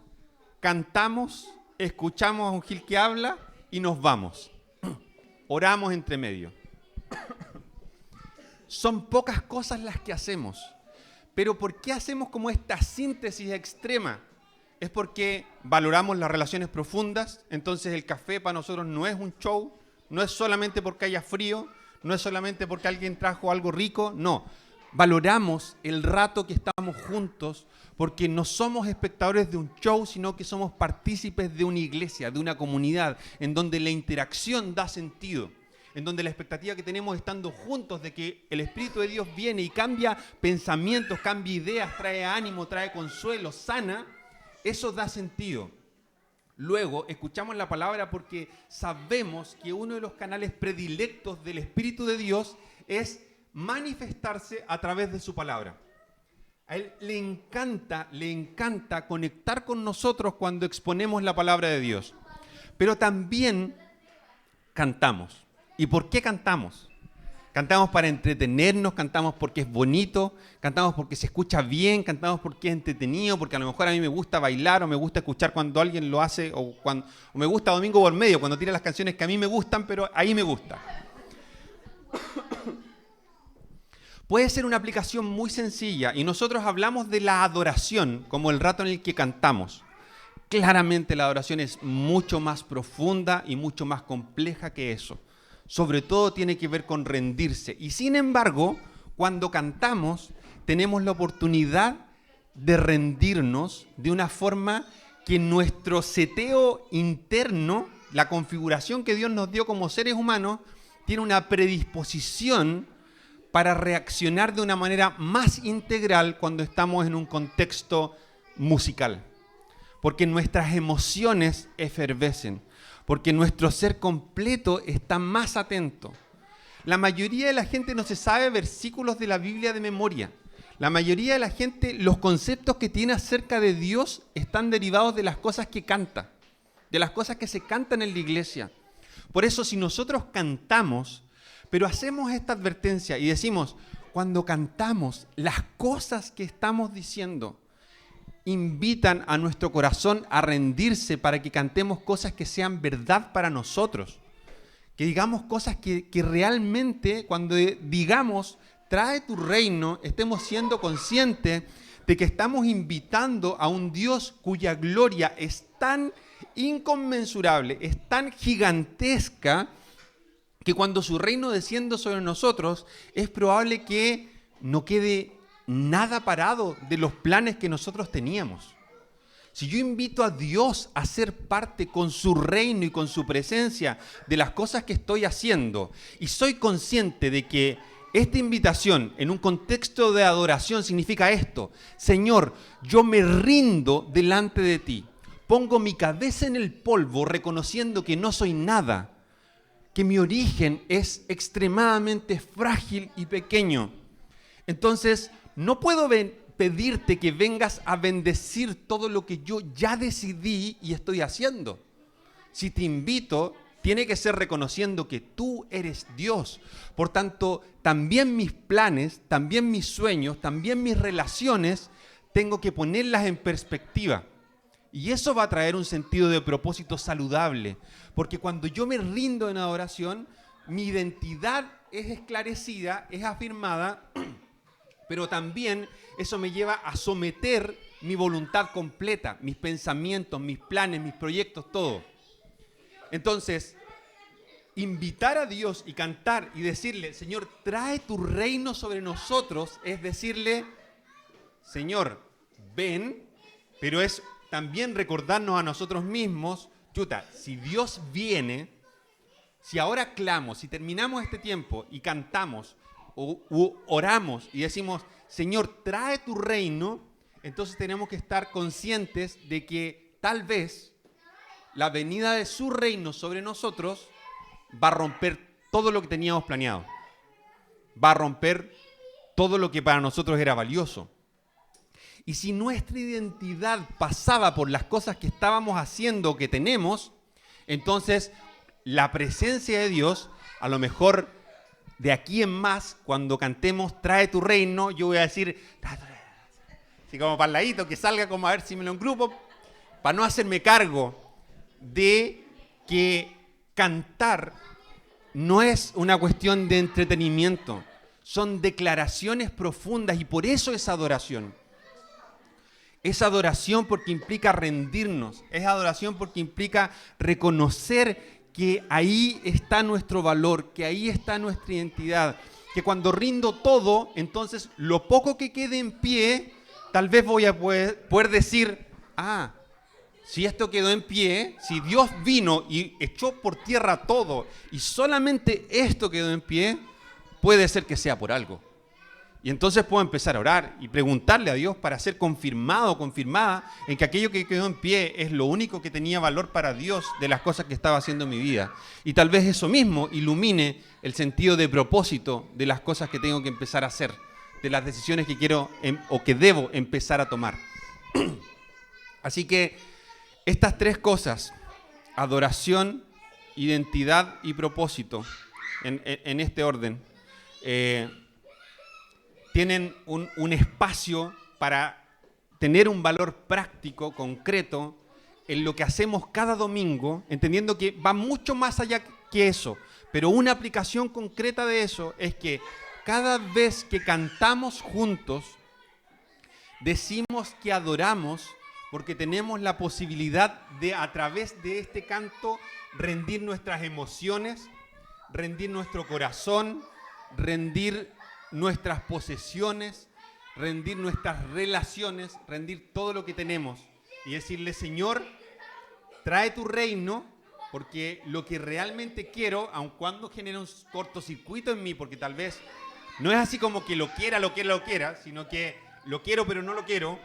cantamos, escuchamos a un Gil que habla y nos vamos. Oramos entre medio. Son pocas cosas las que hacemos. Pero ¿por qué hacemos como esta síntesis extrema? Es porque valoramos las relaciones profundas. Entonces el café para nosotros no es un show, no es solamente porque haya frío, no es solamente porque alguien trajo algo rico, no. Valoramos el rato que estamos juntos porque no somos espectadores de un show, sino que somos partícipes de una iglesia, de una comunidad, en donde la interacción da sentido, en donde la expectativa que tenemos estando juntos de que el Espíritu de Dios viene y cambia pensamientos, cambia ideas, trae ánimo, trae consuelo, sana, eso da sentido. Luego escuchamos la palabra porque sabemos que uno de los canales predilectos del Espíritu de Dios es manifestarse a través de su palabra. A Él le encanta conectar con nosotros cuando exponemos la palabra de Dios. Pero también cantamos. ¿Y por qué cantamos? Cantamos para entretenernos, cantamos porque es bonito, cantamos porque se escucha bien, cantamos porque es entretenido, porque a lo mejor a mí me gusta bailar o me gusta escuchar cuando alguien lo hace o me gusta Domingo por medio, cuando tira las canciones que a mí me gustan, pero ahí me gusta. Puede ser una aplicación muy sencilla y nosotros hablamos de la adoración como el rato en el que cantamos. Claramente la adoración es mucho más profunda y mucho más compleja que eso. Sobre todo tiene que ver con rendirse. Y sin embargo, cuando cantamos, tenemos la oportunidad de rendirnos de una forma que nuestro seteo interno, la configuración que Dios nos dio como seres humanos, tiene una predisposición para reaccionar de una manera más integral cuando estamos en un contexto musical. Porque nuestras emociones efervescen. Porque nuestro ser completo está más atento. La mayoría de la gente no se sabe versículos de la Biblia de memoria. La mayoría de la gente, los conceptos que tiene acerca de Dios están derivados de las cosas que canta, de las cosas que se cantan en la iglesia. Por eso, si nosotros cantamos, pero hacemos esta advertencia y decimos, cuando cantamos, las cosas que estamos diciendo invitan a nuestro corazón a rendirse para que cantemos cosas que sean verdad para nosotros. Que digamos cosas que realmente, cuando digamos, trae tu reino, estemos siendo conscientes de que estamos invitando a un Dios cuya gloria es tan inconmensurable, es tan gigantesca, que cuando su reino descienda sobre nosotros, es probable que no quede nada parado de los planes que nosotros teníamos. Si yo invito a Dios a ser parte con su reino y con su presencia de las cosas que estoy haciendo, y soy consciente de que esta invitación en un contexto de adoración significa esto: Señor, yo me rindo delante de ti, pongo mi cabeza en el polvo reconociendo que no soy nada, que mi origen es extremadamente frágil y pequeño. Entonces, no puedo pedirte que vengas a bendecir todo lo que yo ya decidí y estoy haciendo. Si te invito, tiene que ser reconociendo que tú eres Dios. Por tanto, también mis planes, también mis sueños, también mis relaciones, tengo que ponerlas en perspectiva. Y eso va a traer un sentido de propósito saludable. Porque cuando yo me rindo en adoración, mi identidad es esclarecida, es afirmada, pero también eso me lleva a someter mi voluntad completa, mis pensamientos, mis planes, mis proyectos, todo. Entonces, invitar a Dios y cantar y decirle, Señor, trae tu reino sobre nosotros, es decirle, Señor, ven, pero es también recordarnos a nosotros mismos, chuta, si Dios viene, si ahora clamo, si terminamos este tiempo y cantamos u oramos y decimos, Señor, trae tu reino, entonces tenemos que estar conscientes de que tal vez la venida de su reino sobre nosotros va a romper todo lo que teníamos planeado. Va a romper todo lo que para nosotros era valioso. Y si nuestra identidad pasaba por las cosas que estábamos haciendo o que tenemos, entonces la presencia de Dios, a lo mejor de aquí en más, cuando cantemos Trae tu reino, yo voy a decir, así como para el ladito, que salga como a ver si me lo engrupo, para no hacerme cargo de que cantar no es una cuestión de entretenimiento, son declaraciones profundas y por eso es adoración. Es adoración porque implica rendirnos, es adoración porque implica reconocer que ahí está nuestro valor, que ahí está nuestra identidad, que cuando rindo todo, entonces lo poco que quede en pie, tal vez voy a poder decir, si esto quedó en pie, si Dios vino y echó por tierra todo y solamente esto quedó en pie, puede ser que sea por algo. Y entonces puedo empezar a orar y preguntarle a Dios para ser confirmado o confirmada en que aquello que quedó en pie es lo único que tenía valor para Dios de las cosas que estaba haciendo en mi vida. Y tal vez eso mismo ilumine el sentido de propósito de las cosas que tengo que empezar a hacer, de las decisiones que quiero o que debo empezar a tomar. Así que estas tres cosas, adoración, identidad y propósito, en este orden, tienen un espacio para tener un valor práctico, concreto, en lo que hacemos cada domingo, entendiendo que va mucho más allá que eso. Pero una aplicación concreta de eso es que cada vez que cantamos juntos, decimos que adoramos porque tenemos la posibilidad de, a través de este canto, rendir nuestras emociones, rendir nuestro corazón, rendir nuestras posesiones, rendir nuestras relaciones, rendir todo lo que tenemos y decirle, Señor, trae tu reino, porque lo que realmente quiero, aun cuando genera un cortocircuito en mí, porque tal vez no es así como que lo quiera, sino que lo quiero pero no lo quiero,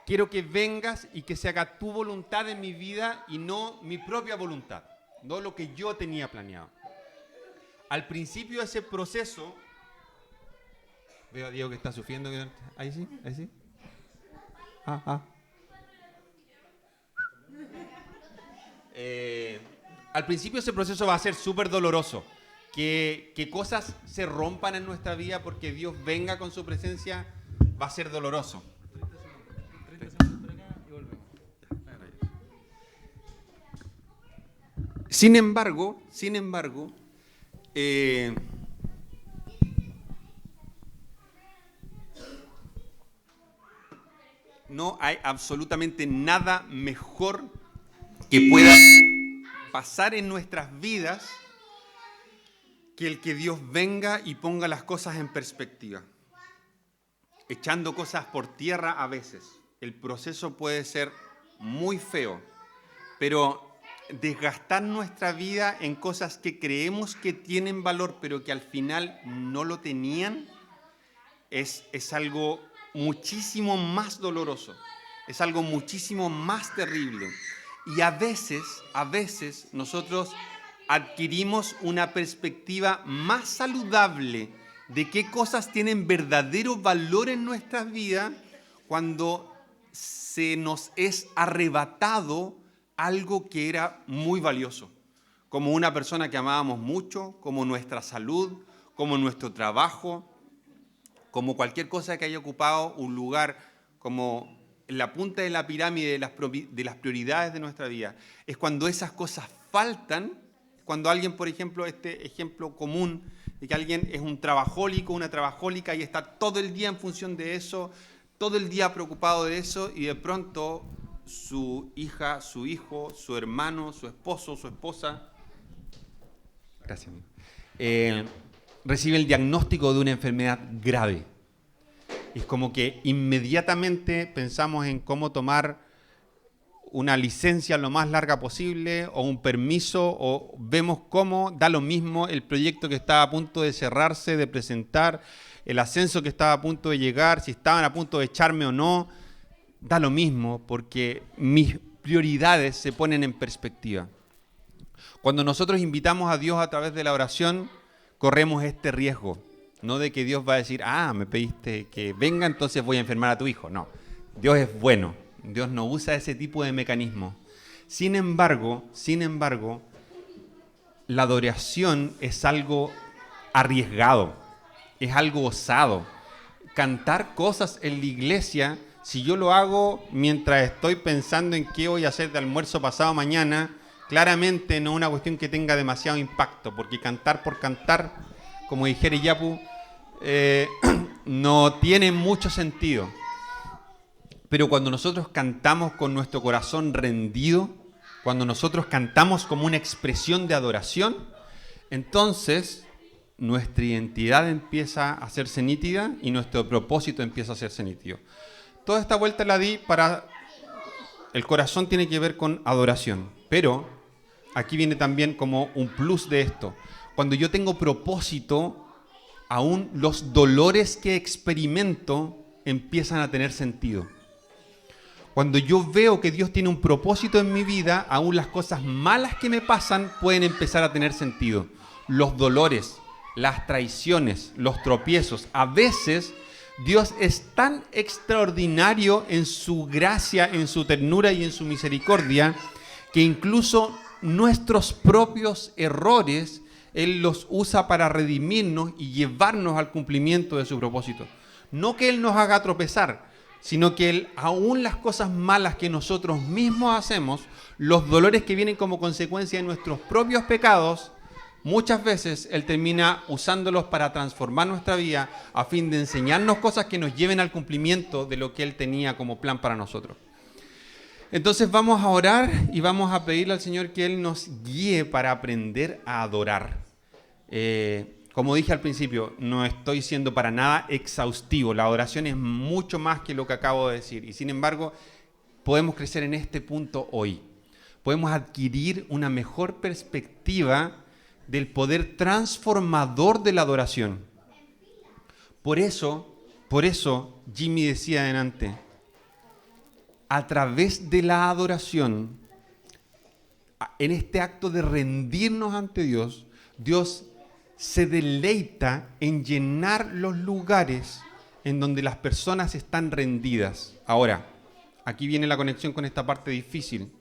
quiero que vengas y que se haga tu voluntad en mi vida y no mi propia voluntad, no lo que yo tenía planeado. Al principio de ese proceso, veo a Diego que está sufriendo. Ahí sí, ahí sí. Al principio ese proceso va a ser súper doloroso. Que cosas se rompan en nuestra vida porque Dios venga con su presencia va a ser doloroso. 30 segundos por acá y volvemos. Sin embargo, no hay absolutamente nada mejor que pueda pasar en nuestras vidas que el que Dios venga y ponga las cosas en perspectiva. Echando cosas por tierra a veces. El proceso puede ser muy feo, pero desgastar nuestra vida en cosas que creemos que tienen valor, pero que al final no lo tenían, es algo muchísimo más doloroso, es algo muchísimo más terrible. Y a veces nosotros adquirimos una perspectiva más saludable de qué cosas tienen verdadero valor en nuestras vidas cuando se nos es arrebatado algo que era muy valioso, como una persona que amábamos mucho, como nuestra salud, como nuestro trabajo, como cualquier cosa que haya ocupado un lugar como en la punta de la pirámide de las prioridades de nuestra vida. Es cuando esas cosas faltan, cuando alguien, por ejemplo, este ejemplo común de que alguien es un trabajólico, una trabajólica y está todo el día en función de eso, todo el día preocupado de eso y de pronto su hija, su hijo, su hermano, su esposo, su esposa, gracias, recibe el diagnóstico de una enfermedad grave. Es como que inmediatamente pensamos en cómo tomar una licencia lo más larga posible o un permiso, o vemos cómo da lo mismo el proyecto que estaba a punto de cerrarse, de presentar, el ascenso que estaba a punto de llegar, si estaban a punto de echarme o no, da lo mismo porque mis prioridades se ponen en perspectiva. Cuando nosotros invitamos a Dios a través de la oración, corremos este riesgo, no de que Dios va a decir, me pediste que venga, entonces voy a enfermar a tu hijo. No, Dios es bueno, Dios no usa ese tipo de mecanismo. Sin embargo, la adoración es algo arriesgado, es algo osado. Cantar cosas en la iglesia, si yo lo hago mientras estoy pensando en qué voy a hacer de almuerzo pasado mañana, claramente no es una cuestión que tenga demasiado impacto, porque cantar por cantar, como dijera Yapu, no tiene mucho sentido. Pero cuando nosotros cantamos con nuestro corazón rendido, cuando nosotros cantamos como una expresión de adoración, entonces nuestra identidad empieza a hacerse nítida y nuestro propósito empieza a hacerse nítido. Toda esta vuelta la di para... El corazón tiene que ver con adoración, pero aquí viene también como un plus de esto. Cuando yo tengo propósito, aún los dolores que experimento empiezan a tener sentido. Cuando yo veo que Dios tiene un propósito en mi vida, aún las cosas malas que me pasan pueden empezar a tener sentido. Los dolores, las traiciones, los tropiezos. A veces Dios es tan extraordinario en su gracia, en su ternura y en su misericordia, que incluso nuestros propios errores Él los usa para redimirnos y llevarnos al cumplimiento de su propósito. No que Él nos haga tropezar, sino que Él, aún las cosas malas que nosotros mismos hacemos, los dolores que vienen como consecuencia de nuestros propios pecados, muchas veces Él termina usándolos para transformar nuestra vida a fin de enseñarnos cosas que nos lleven al cumplimiento de lo que Él tenía como plan para nosotros. Entonces vamos a orar y vamos a pedirle al Señor que Él nos guíe para aprender a adorar. Como dije al principio, no estoy siendo para nada exhaustivo. La adoración es mucho más que lo que acabo de decir. Y sin embargo, podemos crecer en este punto hoy. Podemos adquirir una mejor perspectiva del poder transformador de la adoración. Por eso Jimmy decía adelante, a través de la adoración, en este acto de rendirnos ante Dios, Dios se deleita en llenar los lugares en donde las personas están rendidas. Ahora, aquí viene la conexión con esta parte difícil.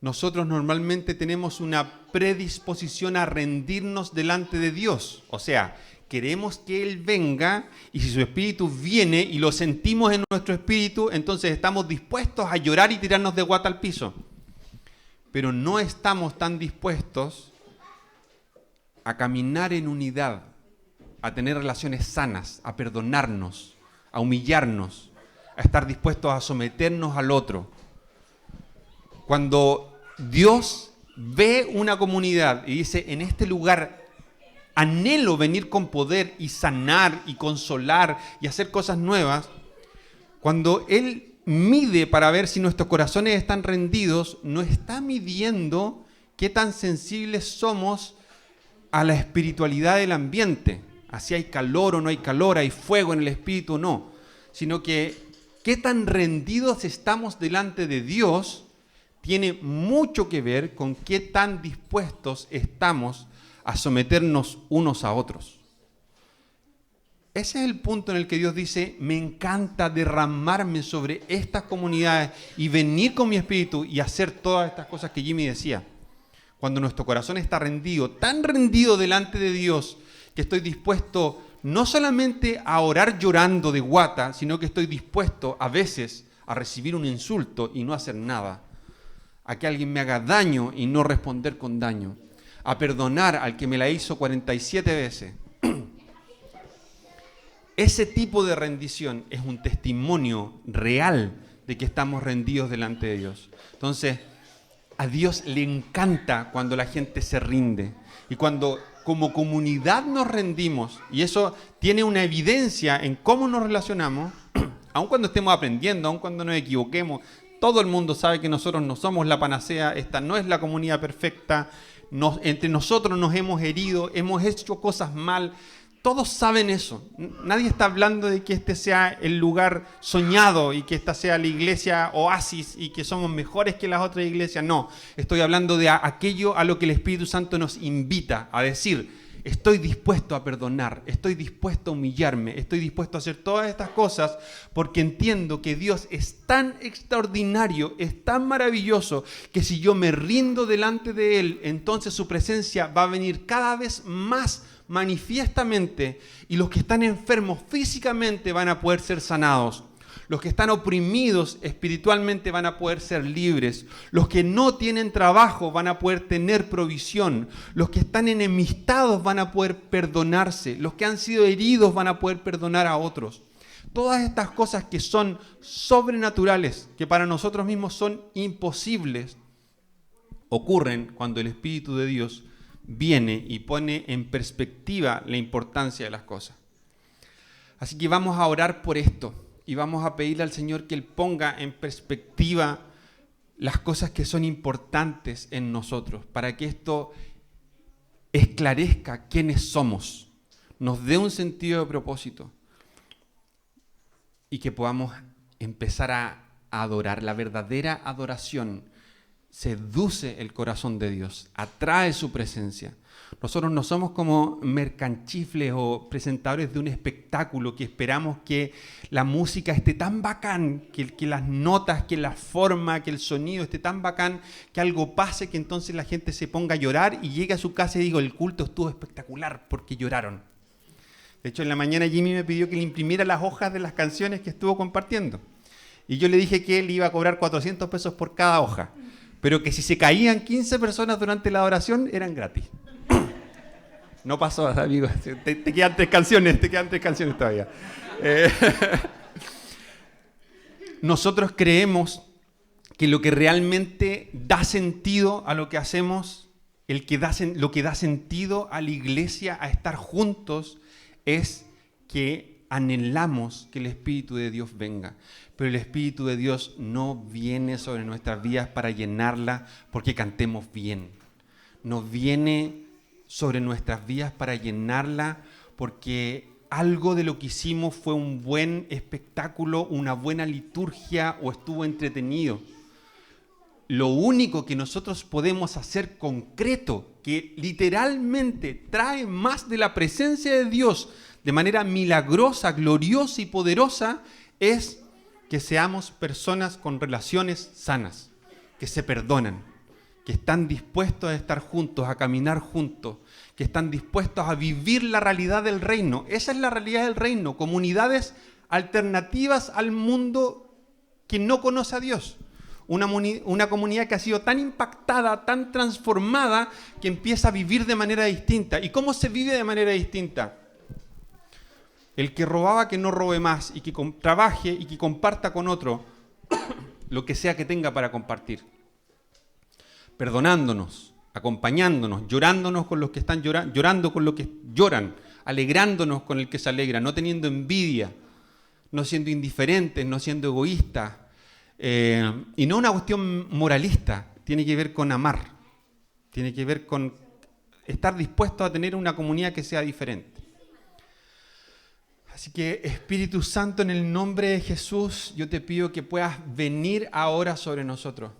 Nosotros normalmente tenemos una predisposición a rendirnos delante de Dios. O sea, queremos que Él venga y si su espíritu viene y lo sentimos en nuestro espíritu, entonces estamos dispuestos a llorar y tirarnos de guata al piso. Pero no estamos tan dispuestos a caminar en unidad, a tener relaciones sanas, a perdonarnos, a humillarnos, a estar dispuestos a someternos al otro. Cuando Dios ve una comunidad y dice, en este lugar anhelo venir con poder y sanar y consolar y hacer cosas nuevas, cuando Él mide para ver si nuestros corazones están rendidos, no está midiendo qué tan sensibles somos a la espiritualidad del ambiente, así hay calor o no hay calor, hay fuego en el espíritu o no, sino que qué tan rendidos estamos delante de Dios tiene mucho que ver con qué tan dispuestos estamos a someternos unos a otros. Ese es el punto en el que Dios dice, me encanta derramarme sobre estas comunidades y venir con mi espíritu y hacer todas estas cosas que Jimmy decía. Cuando nuestro corazón está rendido, tan rendido delante de Dios, que estoy dispuesto no solamente a orar llorando de guata, sino que estoy dispuesto a veces a recibir un insulto y no hacer nada, a que alguien me haga daño y no responder con daño, a perdonar al que me la hizo 47 veces. Ese tipo de rendición es un testimonio real de que estamos rendidos delante de Dios. Entonces, A Dios le encanta cuando la gente se rinde y cuando como comunidad nos rendimos, y eso tiene una evidencia en cómo nos relacionamos, aun cuando estemos aprendiendo, aun cuando nos equivoquemos. Todo el mundo sabe que nosotros no somos la panacea, esta no es la comunidad perfecta, entre nosotros nos hemos herido, hemos hecho cosas mal. Todos saben eso. Nadie está hablando de que este sea el lugar soñado y que esta sea la iglesia oasis y que somos mejores que las otras iglesias. No, estoy hablando de aquello a lo que el Espíritu Santo nos invita a decir: estoy dispuesto a perdonar, estoy dispuesto a humillarme, estoy dispuesto a hacer todas estas cosas porque entiendo que Dios es tan extraordinario, es tan maravilloso, que si yo me rindo delante de Él, entonces su presencia va a venir cada vez más manifiestamente y los que están enfermos físicamente van a poder ser sanados. Los que están oprimidos espiritualmente van a poder ser libres. Los que no tienen trabajo van a poder tener provisión. Los que están enemistados van a poder perdonarse. Los que han sido heridos van a poder perdonar a otros. Todas estas cosas que son sobrenaturales, que para nosotros mismos son imposibles, ocurren cuando el Espíritu de Dios viene y pone en perspectiva la importancia de las cosas. Así que vamos a orar por esto. Y vamos a pedirle al Señor que Él ponga en perspectiva las cosas que son importantes en nosotros, para que esto esclarezca quiénes somos, nos dé un sentido de propósito y que podamos empezar a adorar. La verdadera adoración seduce el corazón de Dios, atrae su presencia. Nosotros no somos como mercanchifles o presentadores de un espectáculo que esperamos que la música esté tan bacán, que las notas, que la forma, que el sonido esté tan bacán, que algo pase, que entonces la gente se ponga a llorar y llegue a su casa y diga: el culto estuvo espectacular porque lloraron. De hecho, en la mañana Jimmy me pidió que le imprimiera las hojas de las canciones que estuvo compartiendo. Y yo le dije que él iba a cobrar 400 pesos por cada hoja, pero que si se caían 15 personas durante la oración, eran gratis. No pasó, amigos. Te quedan tres canciones todavía. Nosotros creemos que lo que realmente da sentido a lo que hacemos, lo que da sentido a la iglesia, a estar juntos, es que anhelamos que el Espíritu de Dios venga. Pero el Espíritu de Dios no viene sobre nuestras vidas para llenarla porque cantemos bien. No viene sobre nuestras vidas para llenarla porque algo de lo que hicimos fue un buen espectáculo, una buena liturgia o estuvo entretenido. Lo único que nosotros podemos hacer concreto, que literalmente trae más de la presencia de Dios de manera milagrosa, gloriosa y poderosa, es que seamos personas con relaciones sanas, que se perdonan, que están dispuestos a estar juntos, a caminar juntos, que están dispuestos a vivir la realidad del reino. Esa es la realidad del reino, comunidades alternativas al mundo que no conoce a Dios. Una comunidad que ha sido tan impactada, tan transformada, que empieza a vivir de manera distinta. ¿Y cómo se vive de manera distinta? El que robaba, que no robe más, y que trabaje y que comparta con otro lo que sea que tenga para compartir. Perdonándonos, acompañándonos, llorándonos con los que están llorando con los que lloran, alegrándonos con el que se alegra, no teniendo envidia, no siendo indiferentes, no siendo egoístas. Y no una cuestión moralista, tiene que ver con amar, tiene que ver con estar dispuesto a tener una comunidad que sea diferente. Así que, Espíritu Santo, en el nombre de Jesús, yo te pido que puedas venir ahora sobre nosotros.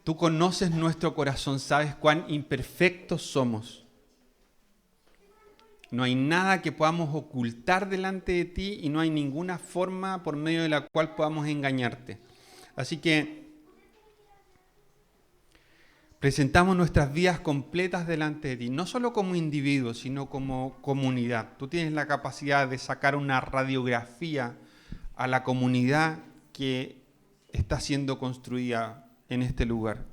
Tú conoces nuestro corazón, sabes cuán imperfectos somos. No hay nada que podamos ocultar delante de ti y no hay ninguna forma por medio de la cual podamos engañarte. Así que presentamos nuestras vidas completas delante de ti, no solo como individuos, sino como comunidad. Tú tienes la capacidad de sacar una radiografía a la comunidad que está siendo construida en este lugar.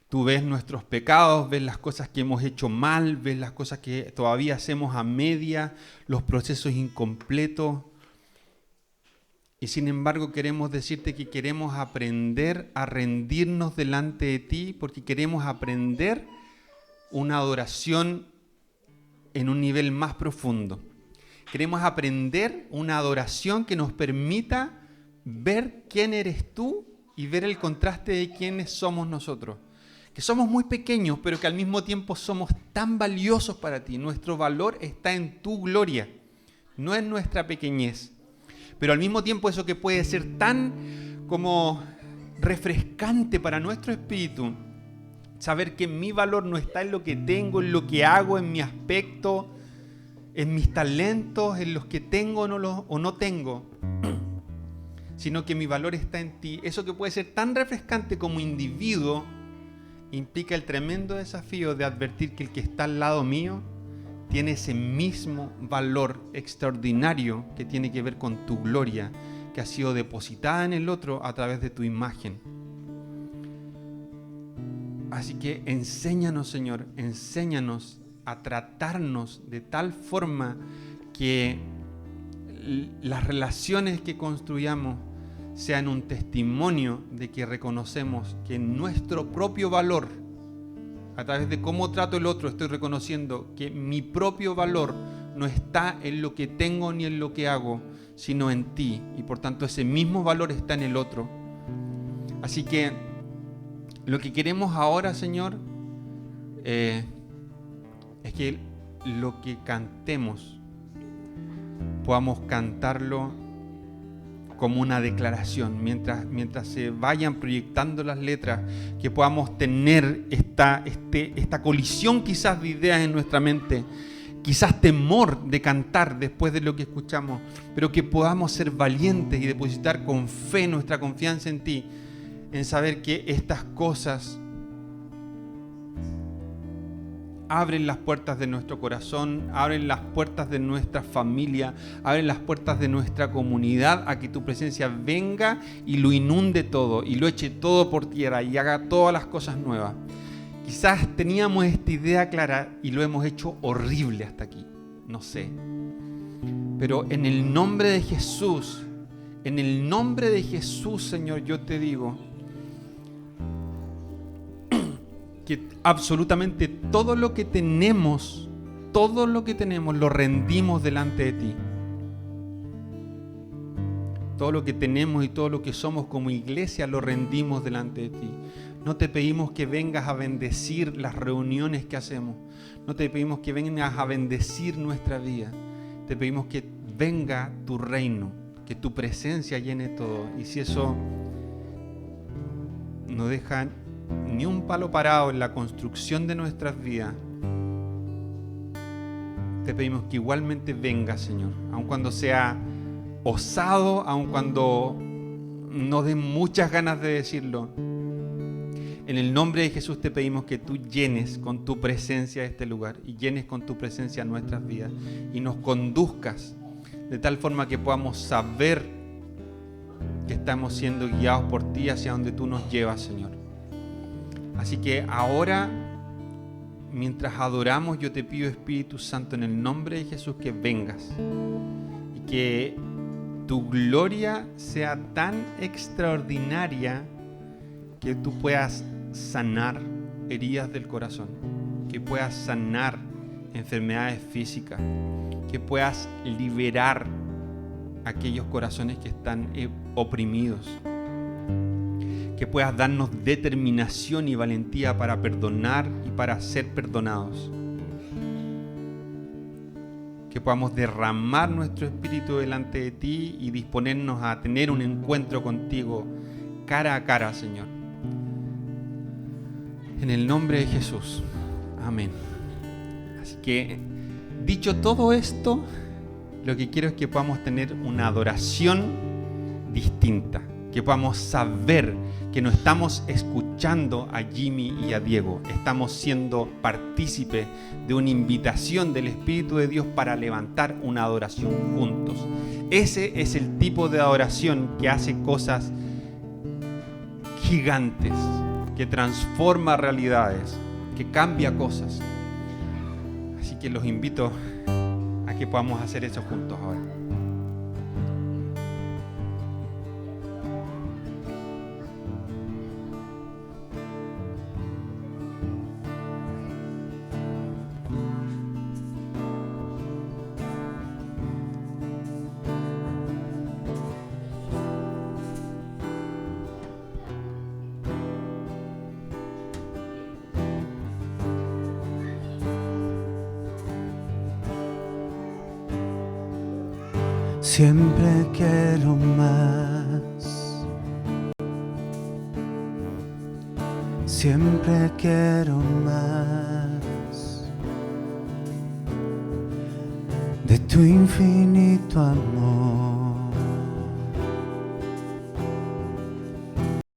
Tú ves nuestros pecados, ves las cosas que hemos hecho mal, ves las cosas que todavía hacemos a media, los procesos incompletos. Y sin embargo queremos decirte que queremos aprender a rendirnos delante de ti, porque queremos aprender una adoración en un nivel más profundo. Queremos aprender una adoración que nos permita ver quién eres tú y ver el contraste de quiénes somos nosotros. Que somos muy pequeños, pero que al mismo tiempo somos tan valiosos para ti. Nuestro valor está en tu gloria, no en nuestra pequeñez. Pero al mismo tiempo eso que puede ser tan como refrescante para nuestro espíritu, saber que mi valor no está en lo que tengo, en lo que hago, en mi aspecto, en mis talentos, en los que tengo o no tengo, sino que mi valor está en ti. Eso que puede ser tan refrescante como individuo, implica el tremendo desafío de advertir que el que está al lado mío tiene ese mismo valor extraordinario que tiene que ver con tu gloria, que ha sido depositada en el otro a través de tu imagen. Así que enséñanos, Señor, enséñanos a tratarnos de tal forma que las relaciones que construyamos sean un testimonio de que reconocemos que nuestro propio valor, a través de cómo trato el otro, estoy reconociendo que mi propio valor no está en lo que tengo ni en lo que hago, sino en ti. Y por tanto ese mismo valor está en el otro. Así que lo que queremos ahora, Señor, es que lo que cantemos podamos cantarlo como una declaración, mientras se vayan proyectando las letras, que podamos tener esta colisión quizás de ideas en nuestra mente, quizás temor de cantar después de lo que escuchamos, pero que podamos ser valientes y depositar con fe nuestra confianza en ti, en saber que estas cosas abren las puertas de nuestro corazón, abren las puertas de nuestra familia, abren las puertas de nuestra comunidad a que tu presencia venga y lo inunde todo y lo eche todo por tierra y haga todas las cosas nuevas. Quizás teníamos esta idea clara y lo hemos hecho horrible hasta aquí, no sé. Pero en el nombre de Jesús, Señor, yo te digo que absolutamente todo lo que tenemos lo rendimos delante de ti. Todo lo que tenemos y todo lo que somos como iglesia lo rendimos delante de ti. No te pedimos que vengas a bendecir las reuniones que hacemos. No te pedimos que vengas a bendecir nuestra vida. Te pedimos que venga tu reino, que tu presencia llene todo. Y si eso no deja ni un palo parado en la construcción de nuestras vidas, te pedimos que igualmente venga, Señor, aun cuando sea osado, aun cuando nos den muchas ganas de decirlo. En el nombre de Jesús te pedimos que tú llenes con tu presencia este lugar y llenes con tu presencia nuestras vidas y nos conduzcas de tal forma que podamos saber que estamos siendo guiados por ti hacia donde tú nos llevas, Señor. Así que ahora, mientras adoramos, yo te pido, Espíritu Santo, en el nombre de Jesús, que vengas y que tu gloria sea tan extraordinaria que tú puedas sanar heridas del corazón, que puedas sanar enfermedades físicas, que puedas liberar aquellos corazones que están oprimidos, que puedas darnos determinación y valentía para perdonar y para ser perdonados, que podamos derramar nuestro espíritu delante de ti y disponernos a tener un encuentro contigo cara a cara, Señor. En el nombre de Jesús. Amén. Así que, dicho todo esto, lo que quiero es que podamos tener una adoración distinta, que podamos saber que no estamos escuchando a Jimmy y a Diego, estamos siendo partícipes de una invitación del Espíritu de Dios para levantar una adoración juntos. Ese es el tipo de adoración que hace cosas gigantes, que transforma realidades, que cambia cosas. Así que los invito a que podamos hacer eso juntos ahora. Siempre quiero más. Siempre quiero más de tu infinito amor.